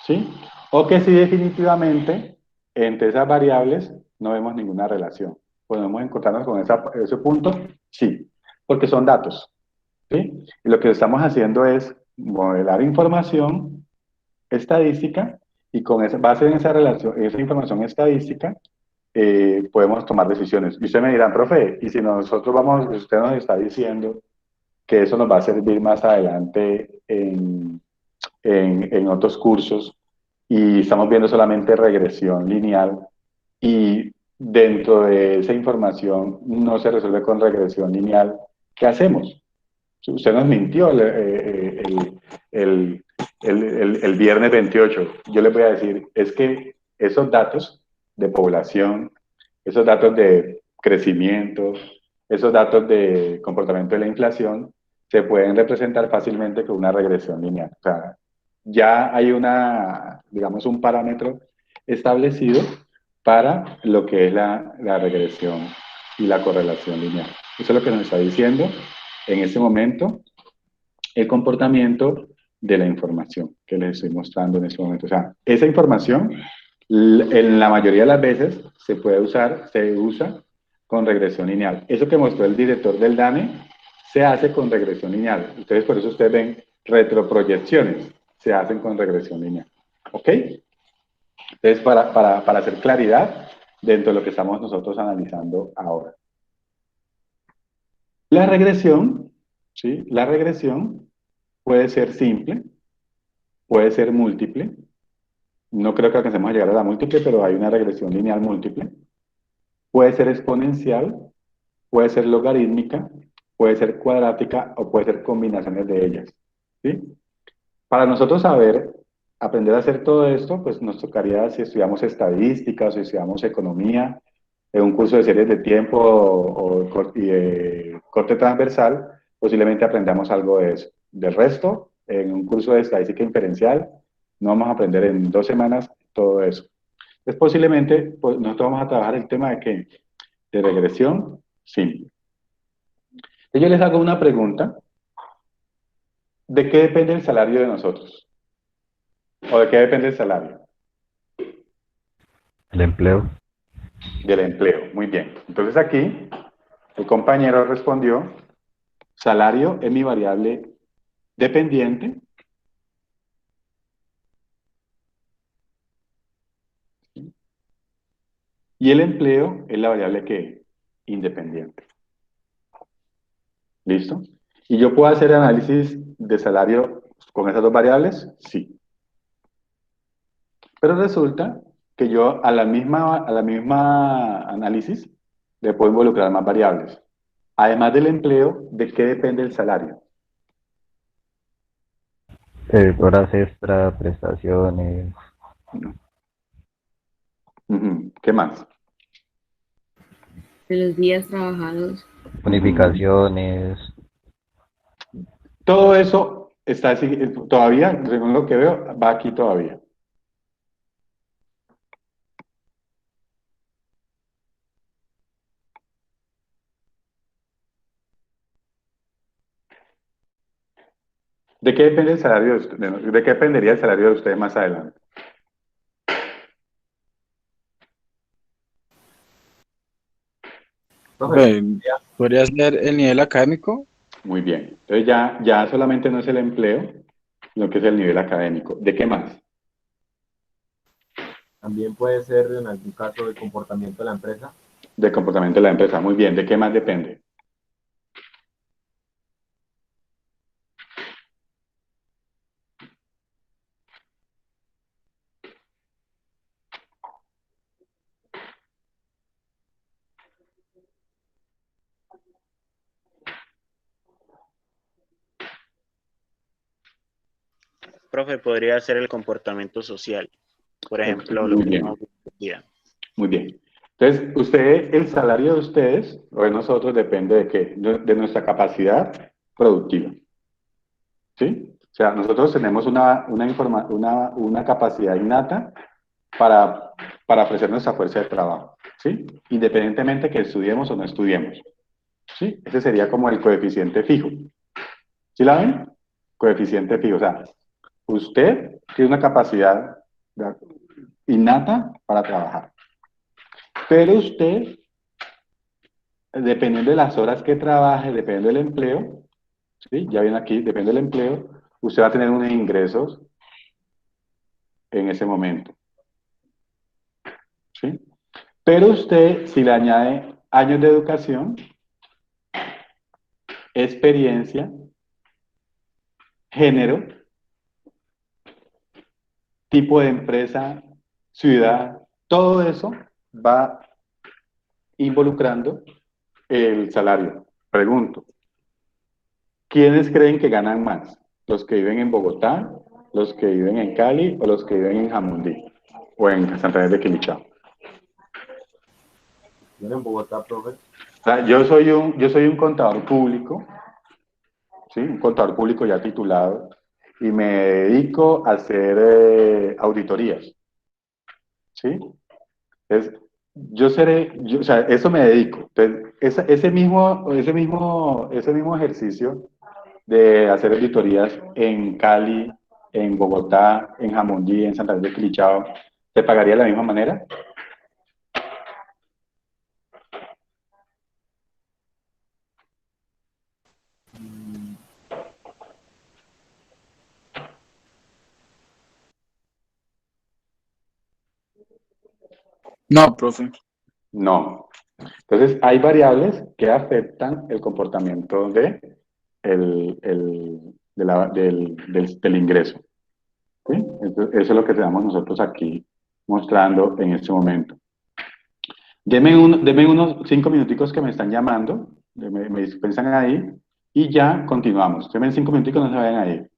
¿Sí? O que si definitivamente entre esas variables no vemos ninguna relación. ¿Podemos encontrarnos con ese punto? Sí, porque son datos. ¿Sí? Y lo que estamos haciendo es modelar información estadística y con base en esa relación, esa información estadística, podemos tomar decisiones. Y ustedes me dirán, profe, y si nosotros usted nos está diciendo que eso nos va a servir más adelante en otros cursos y estamos viendo solamente regresión lineal y dentro de esa información no se resuelve con regresión lineal, ¿qué hacemos? Usted nos mintió el viernes 28. Yo les voy a decir, es que esos datos de población, esos datos de crecimiento, esos datos de comportamiento de la inflación, se pueden representar fácilmente con una regresión lineal. O sea, ya hay digamos, un parámetro establecido para lo que es la regresión y la correlación lineal. Eso es lo que nos está diciendo en ese momento el comportamiento de la información que les estoy mostrando en este momento. O sea, esa información en la mayoría de las veces se usa con regresión lineal. Eso que mostró el director del DANE se hace con regresión lineal. Ustedes, por eso ustedes ven retroproyecciones, se hacen con regresión lineal. ¿Ok? Entonces, para hacer claridad dentro de lo que estamos nosotros analizando ahora. La regresión, ¿sí? La regresión puede ser simple, puede ser múltiple. No creo que alcancemos a llegar a la múltiple, pero hay una regresión lineal múltiple. Puede ser exponencial, puede ser logarítmica, puede ser cuadrática o puede ser combinaciones de ellas. ¿Sí? Para nosotros saber, aprender a hacer todo esto, pues nos tocaría si estudiamos estadística o si estudiamos economía, en un curso de series de tiempo corte transversal, posiblemente aprendamos algo de eso. Del resto, en un curso de estadística inferencial, no vamos a aprender en 2 semanas todo eso. Entonces, posiblemente, pues, nosotros vamos a trabajar el tema de qué? De regresión simple. Entonces, yo les hago una pregunta. ¿De qué depende el salario de nosotros? ¿O de qué depende el salario? El empleo. Del empleo. Muy bien. Entonces aquí, el compañero respondió, salario es mi variable dependiente. Y el empleo es la variable que independiente. ¿Listo? ¿Y yo puedo hacer análisis de salario con esas dos variables? Sí. Pero resulta que yo a la misma análisis le puedo involucrar más variables. Además del empleo, ¿de qué depende el salario? Horas extra, prestaciones, ¿Qué más? De los días trabajados. bonificaciones. Todo eso está todavía, según lo que veo, va aquí todavía. ¿De qué depende el salario de qué dependería el salario de ustedes más adelante? Profe, ¿Podría ser el nivel académico? Muy bien. Entonces ya solamente no es el empleo, sino que es el nivel académico. ¿De qué más? también puede ser en algún caso el comportamiento de la empresa. De comportamiento de la empresa. Muy bien. ¿De qué más depende? Profe, podría ser el comportamiento social. Por ejemplo, lo Muy que bien. estamos viendo hoy en día. Muy bien. Entonces, el salario de ustedes o de nosotros depende de qué? De nuestra capacidad productiva. ¿Sí? O sea, nosotros tenemos una capacidad innata para ofrecer nuestra fuerza de trabajo. ¿Sí? Independientemente que estudiemos o no estudiemos. ¿Sí? Ese sería como el coeficiente fijo. ¿Sí la ven? Coeficiente fijo. O sea, usted tiene una capacidad innata para trabajar. Pero usted, dependiendo de las horas que trabaje, dependiendo del empleo, ¿sí? Ya viene aquí, depende del empleo, usted va a tener unos ingresos en ese momento. ¿Sí? Pero usted, si le añade años de educación, experiencia, género, tipo de empresa, ciudad, todo eso va involucrando el salario. Pregunto, ¿quiénes creen que ganan más? ¿Los que viven en Bogotá, los que viven en Cali o los que viven en Jamundí o en Santander de Quilichao? Yo en Bogotá, profe. O sea, yo soy un contador público, ¿sí? Un contador público ya titulado y me dedico a hacer auditorías, ¿sí? Entonces, o sea, eso me dedico. Entonces, ese mismo ejercicio de hacer auditorías en Cali, en Bogotá, en Jamundí, en Santander de Quilichao, ¿se pagaría de la misma manera? No, profe. No. Entonces, hay variables que afectan el comportamiento del ingreso. ¿Sí? Eso es lo que tenemos nosotros aquí mostrando en este momento. Deme unos 5 minuticos que me están llamando, me dispensan ahí y ya continuamos. Deme 5 minuticos, no se vayan a ir.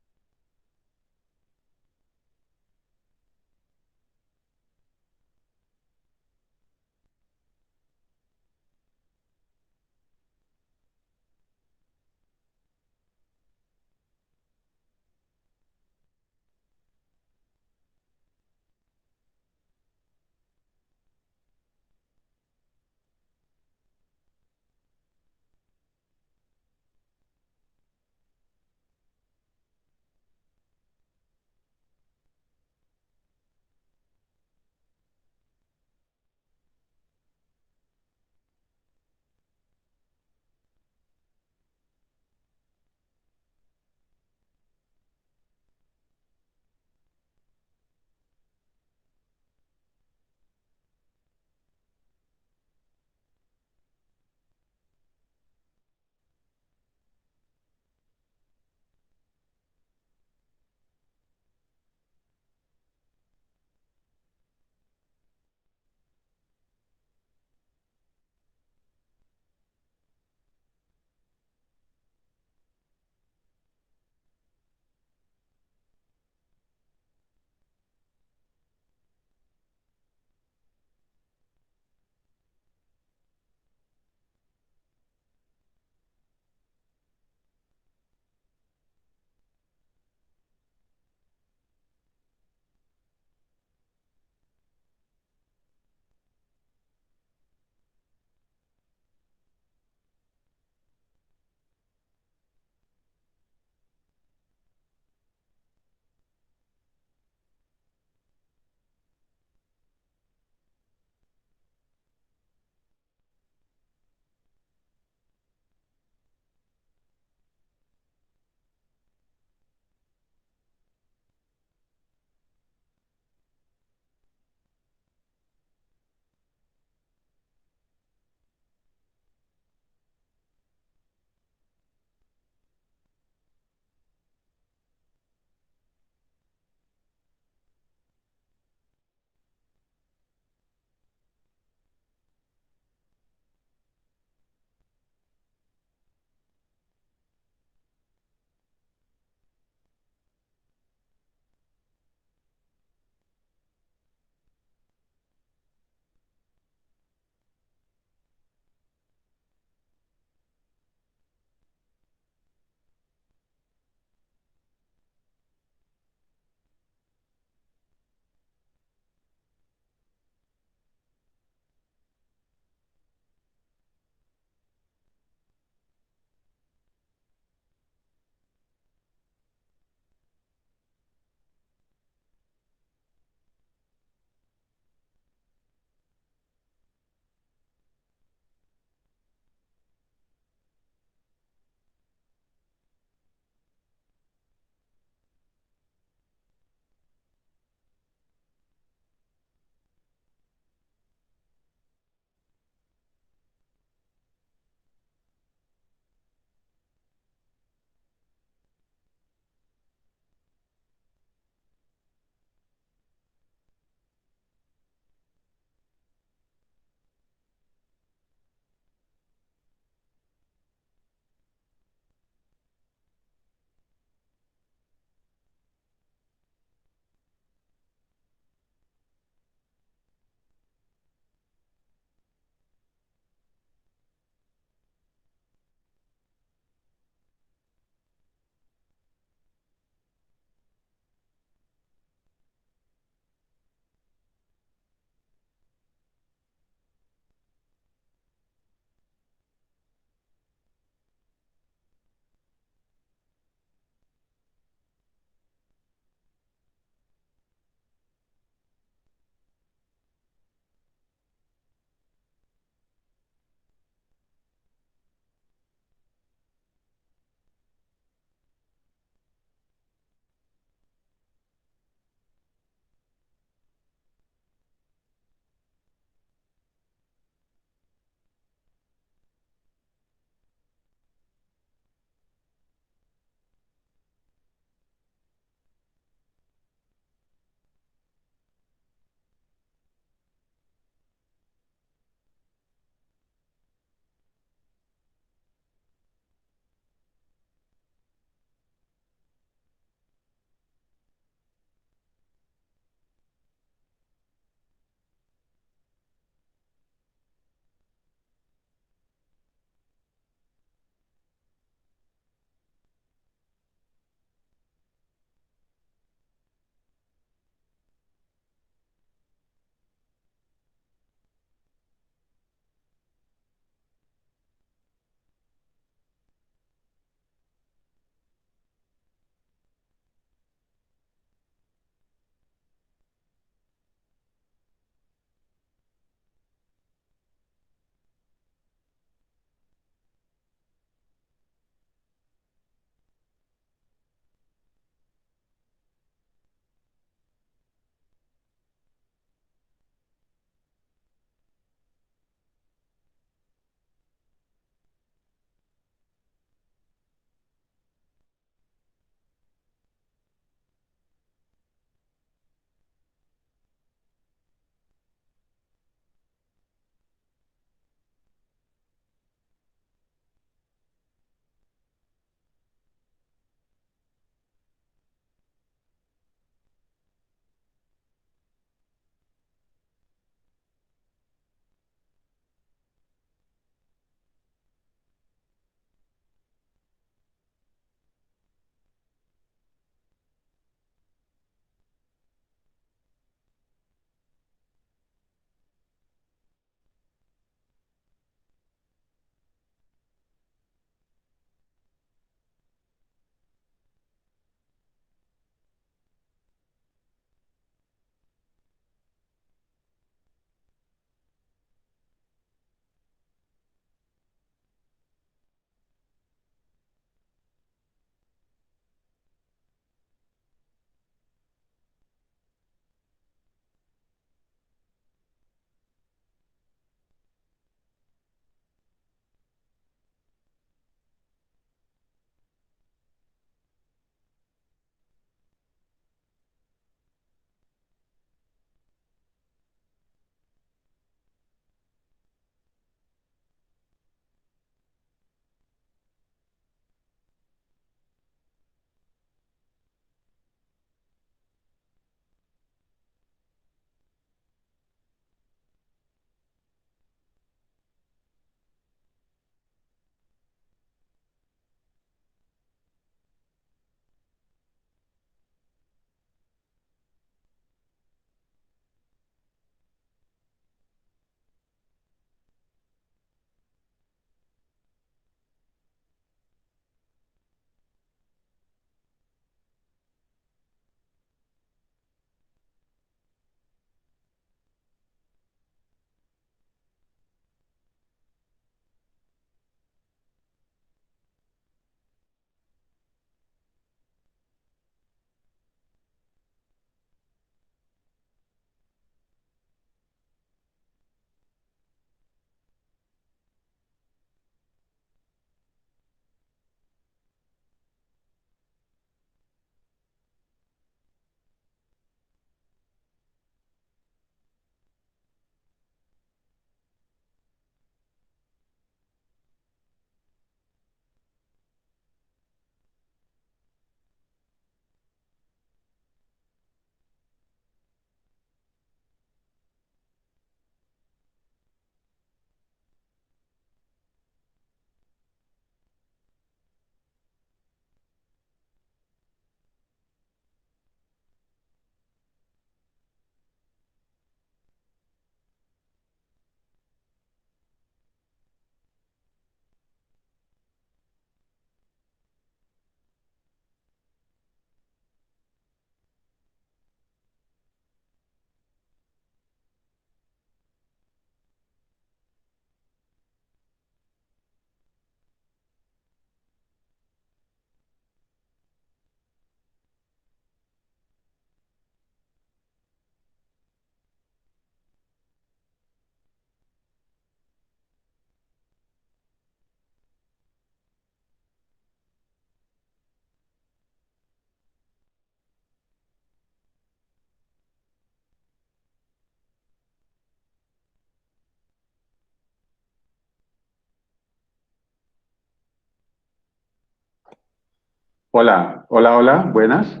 Hola, hola, hola, buenas.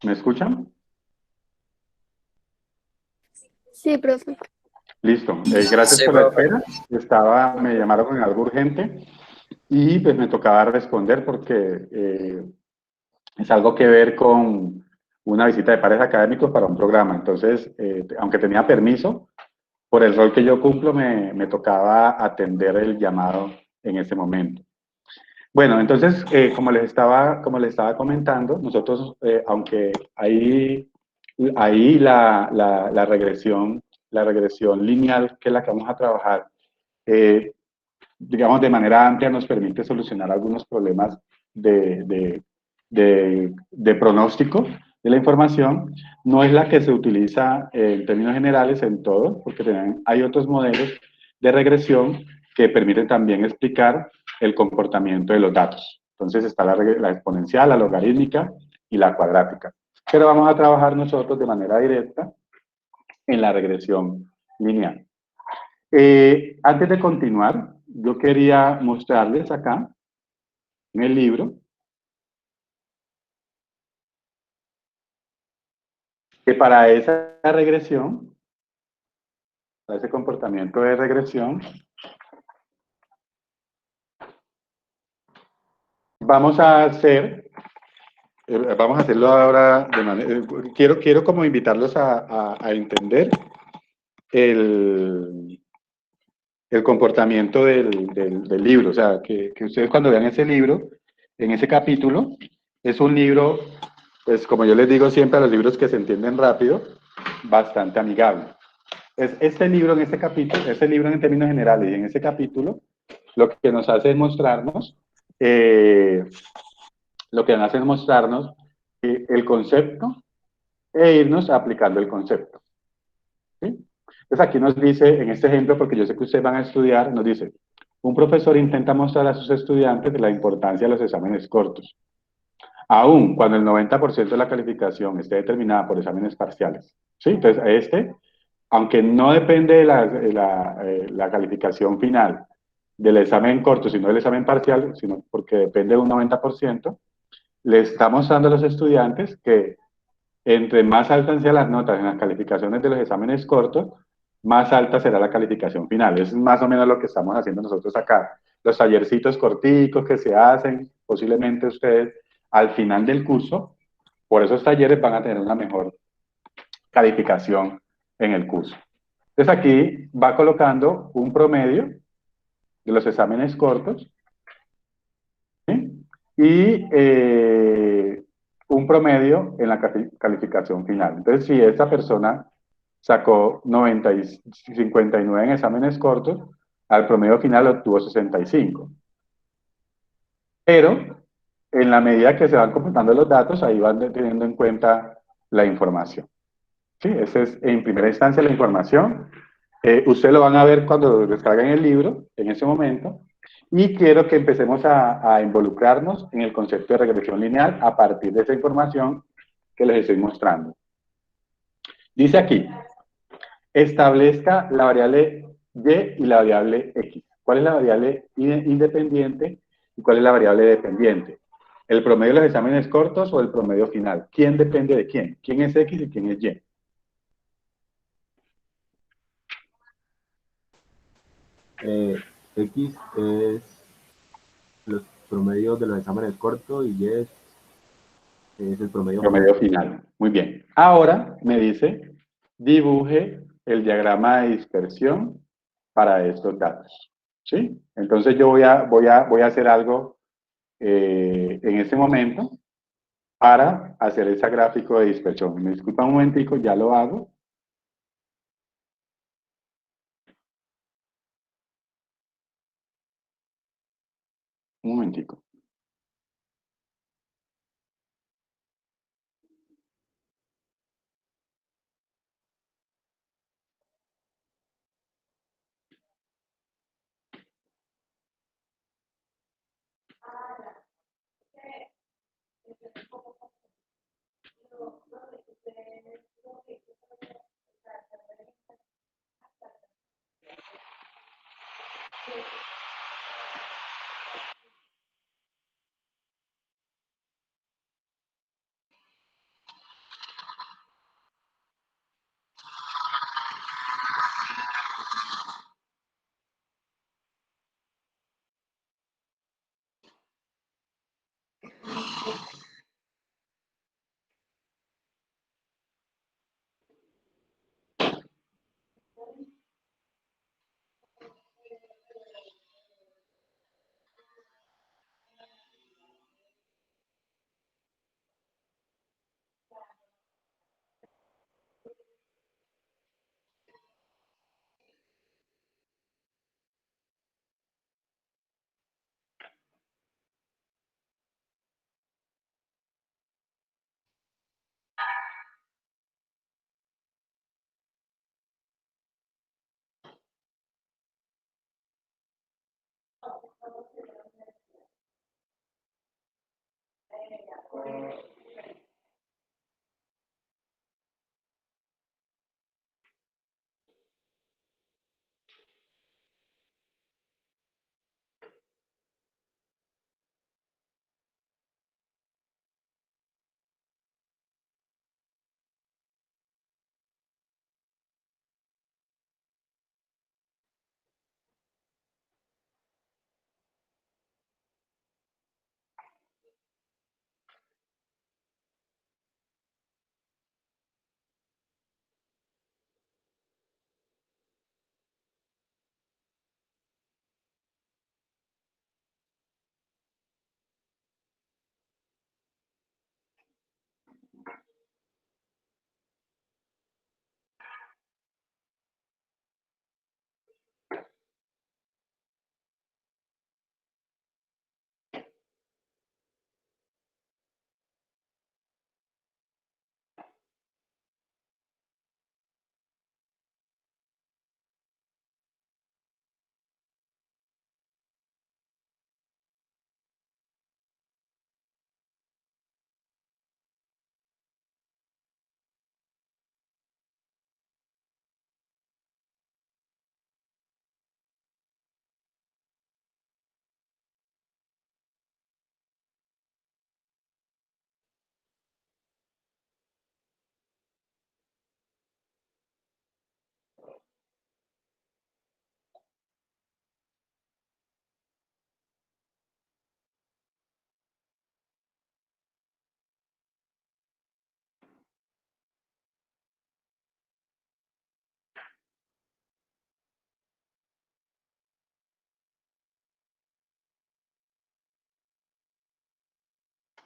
¿Me escuchan? Sí, profe. Listo. Gracias Sí, por la profe. espera. Me llamaron con algo urgente y pues me tocaba responder porque es algo que ver con una visita de pares académicos para un programa. Entonces, aunque tenía permiso, por el rol que yo cumplo, me tocaba atender el llamado en ese momento. Bueno, entonces, como les estaba comentando, nosotros, aunque ahí la regresión lineal, que es la que vamos a trabajar, eh, digamos, de manera amplia nos permite solucionar algunos problemas de pronóstico de la información. No es la que se utiliza en términos generales en todo, porque hay otros modelos de regresión que permiten también explicar el comportamiento de los datos. Entonces está la exponencial, la logarítmica y la cuadrática. Pero vamos a trabajar nosotros de manera directa en la regresión lineal. Antes de continuar, yo quería mostrarles acá en el libro que para esa regresión, para ese comportamiento de regresión, vamos a hacerlo ahora de manera, quiero como invitarlos a entender el, el comportamiento del libro. O sea, que ustedes cuando vean ese libro, en ese capítulo, es un libro, pues como yo les digo siempre a los libros que se entienden rápido, bastante amigable. Este libro en este capítulo, este libro en términos generales y en ese capítulo, lo que nos hace es mostrarnos, eh, el concepto e irnos aplicando el concepto. ¿Sí? Entonces aquí nos dice, en este ejemplo, porque yo sé que ustedes van a estudiar, nos dice, un profesor intenta mostrar a sus estudiantes la importancia de los exámenes cortos, aun cuando el 90% de la calificación esté determinada por exámenes parciales. ¿Sí? Entonces, aunque no depende de la calificación final del examen corto, sino del examen parcial, sino porque depende de un 90%, le estamos dando a los estudiantes que entre más altas sean las notas en las calificaciones de los exámenes cortos, más alta será la calificación final. Eso es más o menos lo que estamos haciendo nosotros acá. Los tallercitos corticos que se hacen, posiblemente ustedes al final del curso, por esos talleres van a tener una mejor calificación en el curso. Entonces aquí va colocando un promedio de los exámenes cortos, ¿sí? Y un promedio en la calificación final. Entonces, si esta persona sacó 59 en exámenes cortos, al promedio final obtuvo 65. Pero en la medida que se van completando los datos, ahí van teniendo en cuenta la información. ¿Sí? Esa es en primera instancia la información. Ustedes lo van a ver cuando descarguen el libro, en ese momento, y quiero que empecemos a involucrarnos en el concepto de regresión lineal a partir de esa información que les estoy mostrando. Dice aquí, establezca la variable y y la variable x. ¿Cuál es la variable independiente y cuál es la variable dependiente? ¿El promedio de los exámenes cortos o el promedio final? ¿Quién depende de quién? ¿Quién es x y quién es y? X es los promedios de los exámenes cortos y es el promedio final. Promedio final. Muy bien. Ahora me dice, dibuje el diagrama de dispersión para estos datos. ¿Sí? Entonces yo voy a hacer algo en este momento para hacer ese gráfico de dispersión. Me disculpa un momentico, ya lo hago. Un momentico.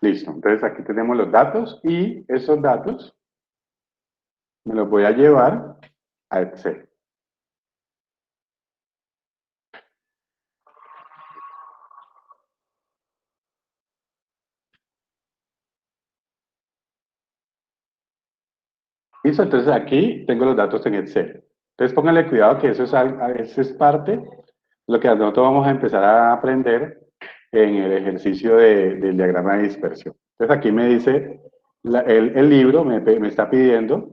Listo, entonces aquí tenemos los datos y esos datos me los voy a llevar a Excel. Listo, entonces aquí tengo los datos en Excel. Entonces pónganle cuidado que eso es parte de lo que nosotros vamos a empezar a aprender en el ejercicio del diagrama de dispersión. Entonces aquí me dice, el libro me está pidiendo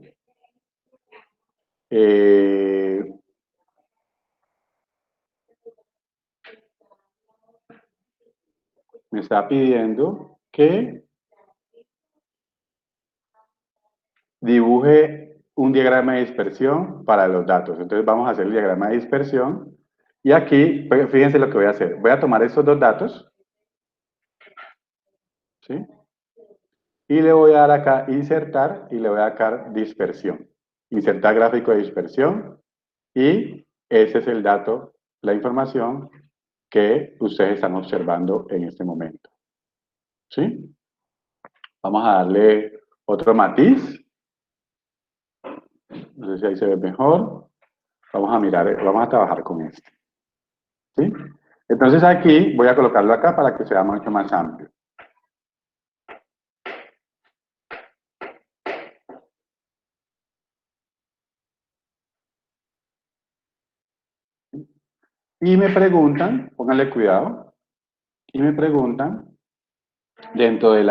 que dibuje un diagrama de dispersión para los datos. Entonces vamos a hacer el diagrama de dispersión. Y aquí, fíjense lo que voy a hacer. Voy a tomar estos dos datos, ¿sí? Y le voy a dar acá insertar y le voy a dar dispersión. Insertar gráfico de dispersión y ese es el dato, la información que ustedes están observando en este momento. ¿Sí? Vamos a darle otro matiz. No sé si ahí se ve mejor. Vamos a mirar, vamos a trabajar con este. ¿Sí? Entonces aquí voy a colocarlo acá para que sea mucho más amplio. Y me preguntan, pónganle cuidado, y me preguntan, dentro del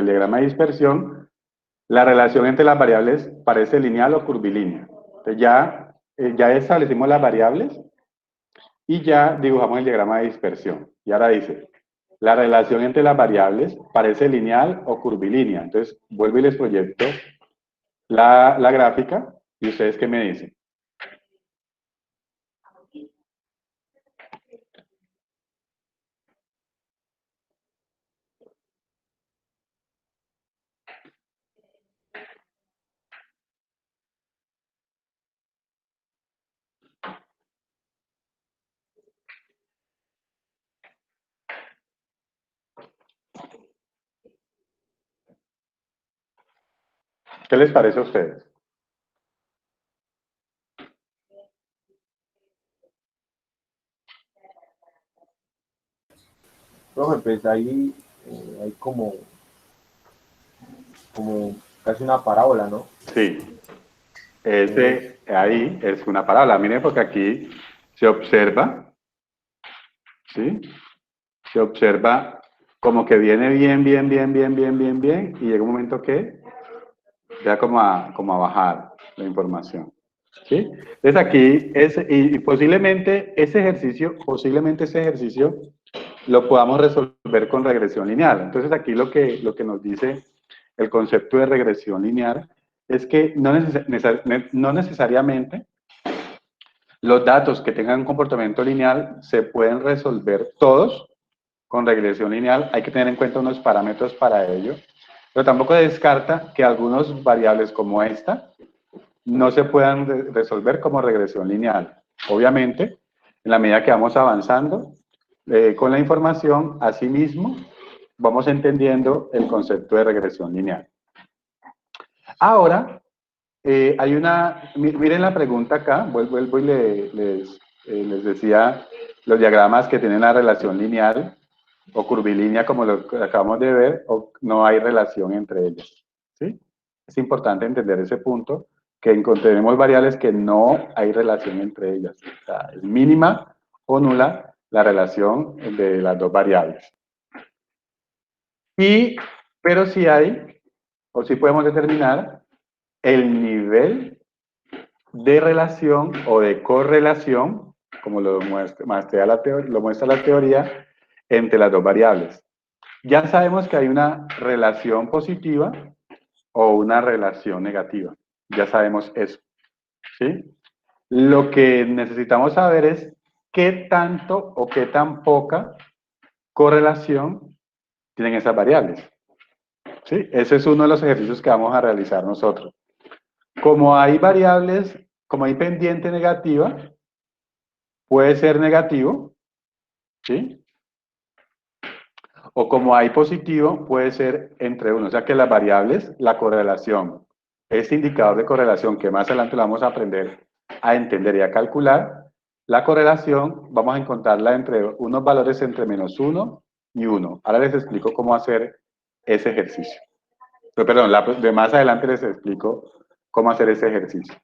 diagrama de dispersión, la relación entre las variables parece lineal o curvilínea. Entonces ya establecimos las variables y ya dibujamos el diagrama de dispersión. Y ahora dice, la relación entre las variables parece lineal o curvilínea. Entonces vuelvo y les proyecto la gráfica y ustedes qué me dicen. ¿Qué les parece a ustedes? Profe, pues ahí hay como casi una parábola, ¿no? Sí. Ahí es una parábola. Miren, porque aquí se observa, ¿sí? Se observa como que viene bien, y llega un momento que ya como a bajar la información. ¿Sí? Entonces aquí, y posiblemente ese ejercicio lo podamos resolver con regresión lineal. Entonces aquí lo que nos dice el concepto de regresión lineal es que no necesariamente los datos que tengan un comportamiento lineal se pueden resolver todos con regresión lineal. Hay que tener en cuenta unos parámetros para ello, pero tampoco descarta que algunas variables como esta no se puedan resolver como regresión lineal. Obviamente, en la medida que vamos avanzando con la información, asimismo, vamos entendiendo el concepto de regresión lineal. Ahora, miren la pregunta acá, vuelvo y les decía los diagramas que tienen la relación lineal o curvilínea, como lo que acabamos de ver, o no hay relación entre ellos. ¿Sí? Es importante entender ese punto, que encontremos variables que no hay relación entre ellas. O sea, es mínima o nula la relación de las dos variables. Pero sí hay, o sí podemos determinar, el nivel de relación o de correlación, como lo muestra la teoría, entre las dos variables. Ya sabemos que hay una relación positiva o una relación negativa. Ya sabemos eso. ¿Sí? Lo que necesitamos saber es qué tanto o qué tan poca correlación tienen esas variables. ¿Sí? Ese es uno de los ejercicios que vamos a realizar nosotros. Como hay variables, como hay pendiente negativa, puede ser negativo, ¿sí? O como hay positivo, puede ser entre 1. O sea que las variables, la correlación, este indicador de correlación que más adelante lo vamos a aprender a entender y a calcular, la correlación vamos a encontrarla entre unos valores entre -1 y 1. Ahora les explico cómo hacer ese ejercicio. Pero, perdón, de más adelante les explico cómo hacer ese ejercicio.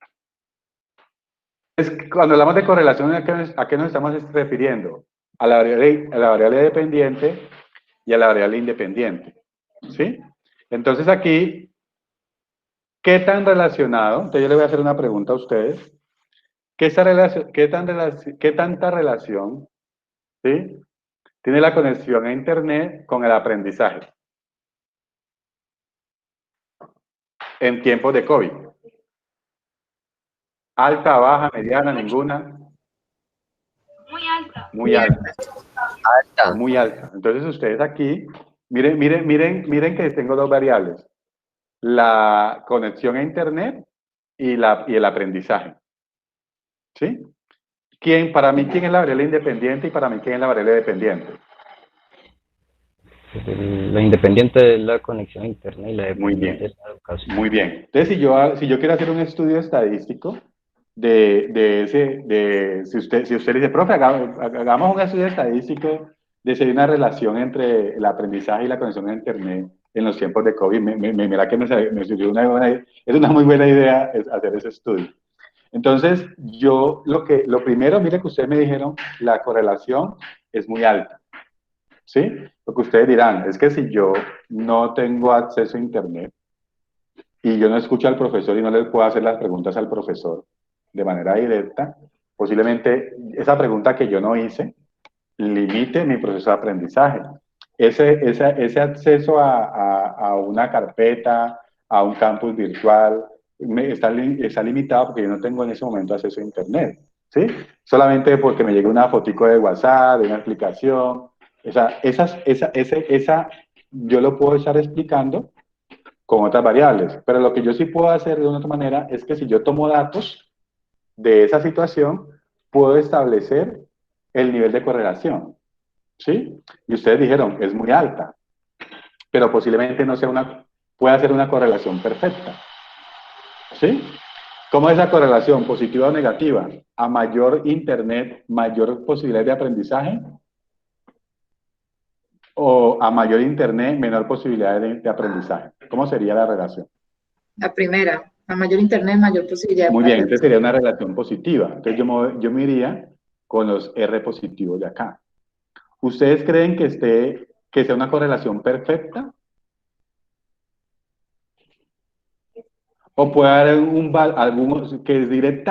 Cuando hablamos de correlación, ¿a qué nos estamos refiriendo? A la variable dependiente y a la variable independiente. ¿Sí? Entonces aquí, ¿qué tan relacionado? Entonces yo le voy a hacer una pregunta a ustedes. ¿Qué tanta relación, ¿sí?, tiene la conexión a Internet con el aprendizaje en tiempos de COVID? ¿Alta, baja, mediana, ninguna? Muy alta. Muy alta. Muy alta. Entonces ustedes aquí, miren que tengo dos variables. La conexión a Internet y el aprendizaje. ¿Sí? Para mí, ¿quién es la variable independiente y para mí, quién es la variable dependiente? La independiente es la conexión a internet y la Muy bien. dependiente es la educación. Muy bien. Entonces, si yo quiero hacer un estudio estadístico si usted dice, profe, hagamos un estudio estadístico de si hay una relación entre el aprendizaje y la conexión a Internet en los tiempos de COVID, mira que me surgió es una muy buena idea hacer ese estudio. Entonces, lo primero, mire que ustedes me dijeron, la correlación es muy alta. ¿Sí? Lo que ustedes dirán es que si yo no tengo acceso a Internet y yo no escucho al profesor y no le puedo hacer las preguntas al profesor de manera directa, posiblemente esa pregunta que yo no hice limite mi proceso de aprendizaje. Ese acceso a una carpeta, a un campus virtual, está limitado porque yo no tengo en ese momento acceso a Internet. ¿Sí? Solamente porque me llegue una fotico de WhatsApp, de una explicación. Yo lo puedo estar explicando con otras variables, pero lo que yo sí puedo hacer de una otra manera es que si yo tomo datos de esa situación, puedo establecer el nivel de correlación. ¿Sí? Y ustedes dijeron, es muy alta, pero posiblemente no sea pueda ser una correlación perfecta. ¿Sí? ¿Cómo es la correlación, positiva o negativa? A mayor Internet, mayor posibilidad de aprendizaje, o a mayor Internet, menor posibilidad de aprendizaje. ¿Cómo sería la relación? La primera, a mayor Internet, mayor posibilidad. Muy bien, entonces sería una relación positiva. Entonces yo me iría con los R positivos de acá. ¿Ustedes creen que sea una correlación perfecta? ¿O puede haber algunos que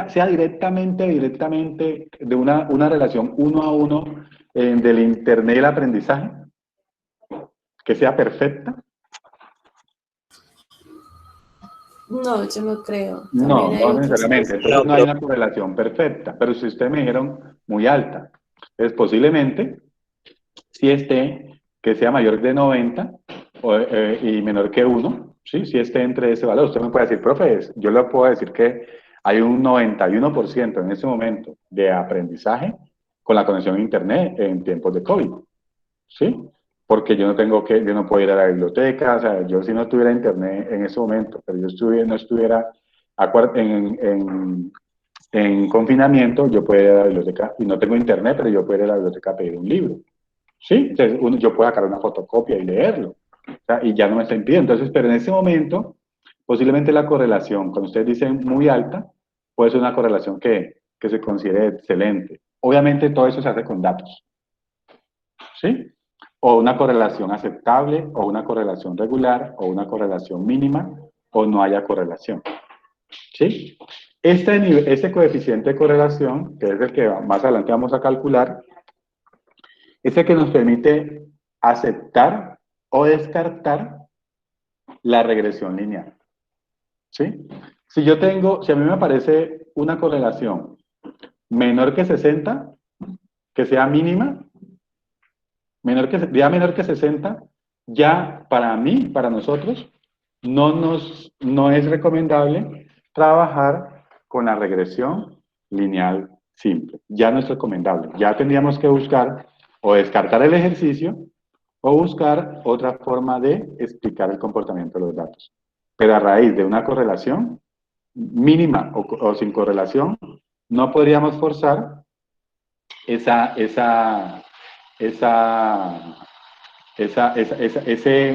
sea directamente de una relación 1 a 1 del Internet y el aprendizaje? ¿Que sea perfecta? No, yo no creo. No, También hay no otras necesariamente. cosas. Entonces no hay una correlación perfecta, pero si ustedes me dijeron muy alta, es posiblemente si que sea mayor de 90 y menor que 1, ¿sí? Si entre ese valor. Usted me puede decir, profe, yo le puedo decir que hay un 91% en ese momento de aprendizaje con la conexión a Internet en tiempos de COVID, ¿sí? Porque yo no puedo ir a la biblioteca, o sea, yo si no tuviera Internet en ese momento, pero no estuviera en confinamiento, yo puedo ir a la biblioteca, y no tengo Internet, pero yo puedo ir a la biblioteca a pedir un libro. ¿Sí? Entonces, yo puedo sacar una fotocopia y leerlo. O sea, y ya no me está impidiendo. Entonces, pero en ese momento, posiblemente la correlación, cuando ustedes dicen muy alta, puede ser una correlación que se considere excelente. Obviamente, todo eso se hace con datos. ¿Sí? O una correlación aceptable, o una correlación regular, o una correlación mínima, o no haya correlación. ¿Sí? Este coeficiente de correlación, que es el que más adelante vamos a calcular, es el que nos permite aceptar o descartar la regresión lineal. ¿Sí? Si a mí me aparece una correlación menor que 60, que sea mínima, menor que 60, ya para mí, para nosotros, no es recomendable trabajar con la regresión lineal simple. Ya no es recomendable. Ya tendríamos que buscar o descartar el ejercicio o buscar otra forma de explicar el comportamiento de los datos. Pero a raíz de una correlación mínima o sin correlación, no podríamos forzar ese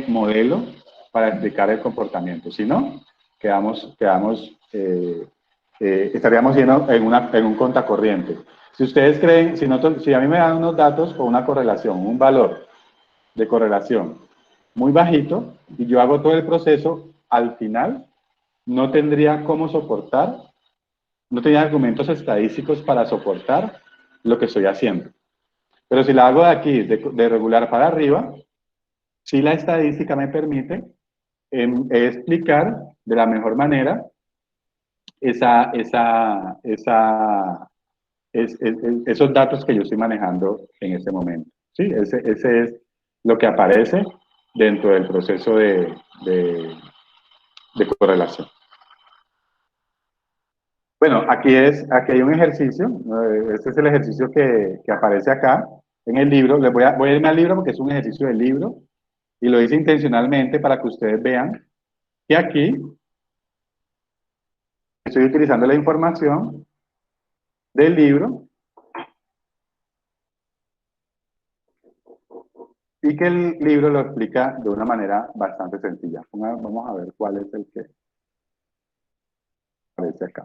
modelo para explicar el comportamiento. Si no, estaríamos yendo en un contracorriente. Si ustedes creen, si a mí me dan unos datos con una correlación, un valor de correlación muy bajito, y yo hago todo el proceso, al final no tendría cómo soportar, no tenía argumentos estadísticos para soportar lo que estoy haciendo. Pero si la hago de aquí, de regular para arriba, sí la estadística me permite explicar de la mejor manera esos datos que yo estoy manejando en este momento. ¿Sí? Ese es lo que aparece dentro del proceso de correlación. Bueno, aquí hay un ejercicio. Este es el ejercicio que aparece acá en el libro. Voy a irme al libro porque es un ejercicio del libro y lo hice intencionalmente para que ustedes vean que aquí estoy utilizando la información del libro y que el libro lo explica de una manera bastante sencilla. Vamos a ver cuál es el que aparece acá.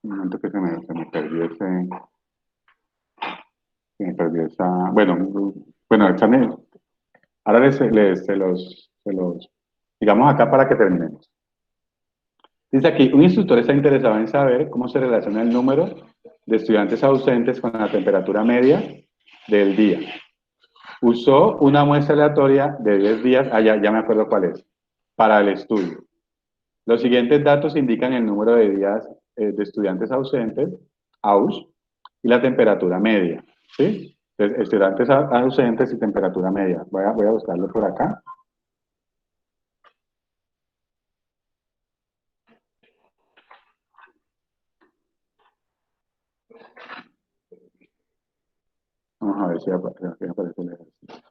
Un momento que se me perdió esa... Bueno, ahora se los digamos acá para que terminemos. Dice aquí, un instructor está interesado en saber cómo se relaciona el número de estudiantes ausentes con la temperatura media del día. Usó una muestra aleatoria de 10 días, ya me acuerdo cuál es, para el estudio. Los siguientes datos indican el número de días de estudiantes ausentes, AUS, y la temperatura media, ¿sí? Entonces, estudiantes ausentes y temperatura media. Voy a buscarlo por acá. Vamos a ver si aparece el ejercicio.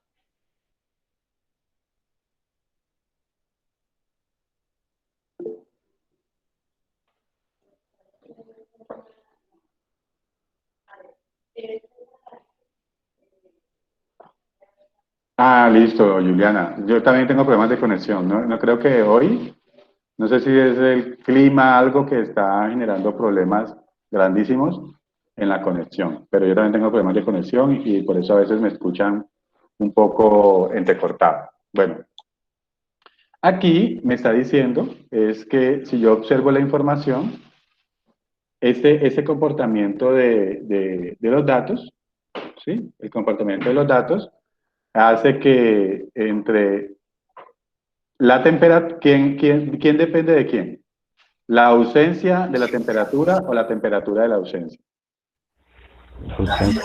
Ah, listo, Juliana. Yo también tengo problemas de conexión. No creo que hoy, no sé si es el clima, algo que está generando problemas grandísimos en la conexión. Pero yo también tengo problemas de conexión y por eso a veces me escuchan un poco entrecortado. Bueno, aquí me está diciendo es que si yo observo la información, ese comportamiento de los datos, ¿sí? El comportamiento de los datos hace que entre la temperatura, ¿quién depende de quién? ¿La ausencia de la temperatura o la temperatura de la ausencia?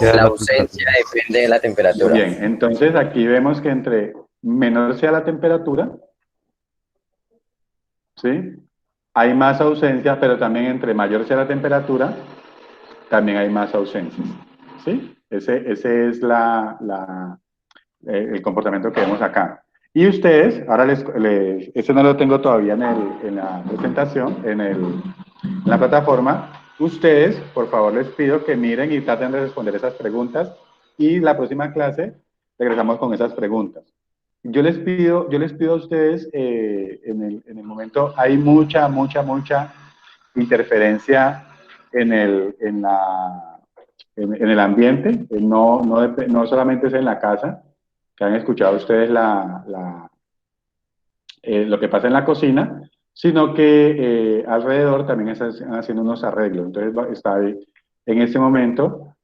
La ausencia depende de la temperatura. Bien, entonces aquí vemos que entre menor sea la temperatura, ¿sí? Hay más ausencia, pero también entre mayor sea la temperatura, también hay más ausencias, ¿sí? Ese es el comportamiento que vemos acá. Y ustedes, ahora ese no lo tengo todavía en la presentación, en la plataforma. Ustedes, por favor, les pido que miren y traten de responder esas preguntas y la próxima clase regresamos con esas preguntas. Yo les pido a ustedes, en el momento hay mucha interferencia en el ambiente, no solamente es en la casa, que han escuchado ustedes lo que pasa en la cocina, sino que alrededor también están haciendo unos arreglos. Entonces está ahí, en ese momento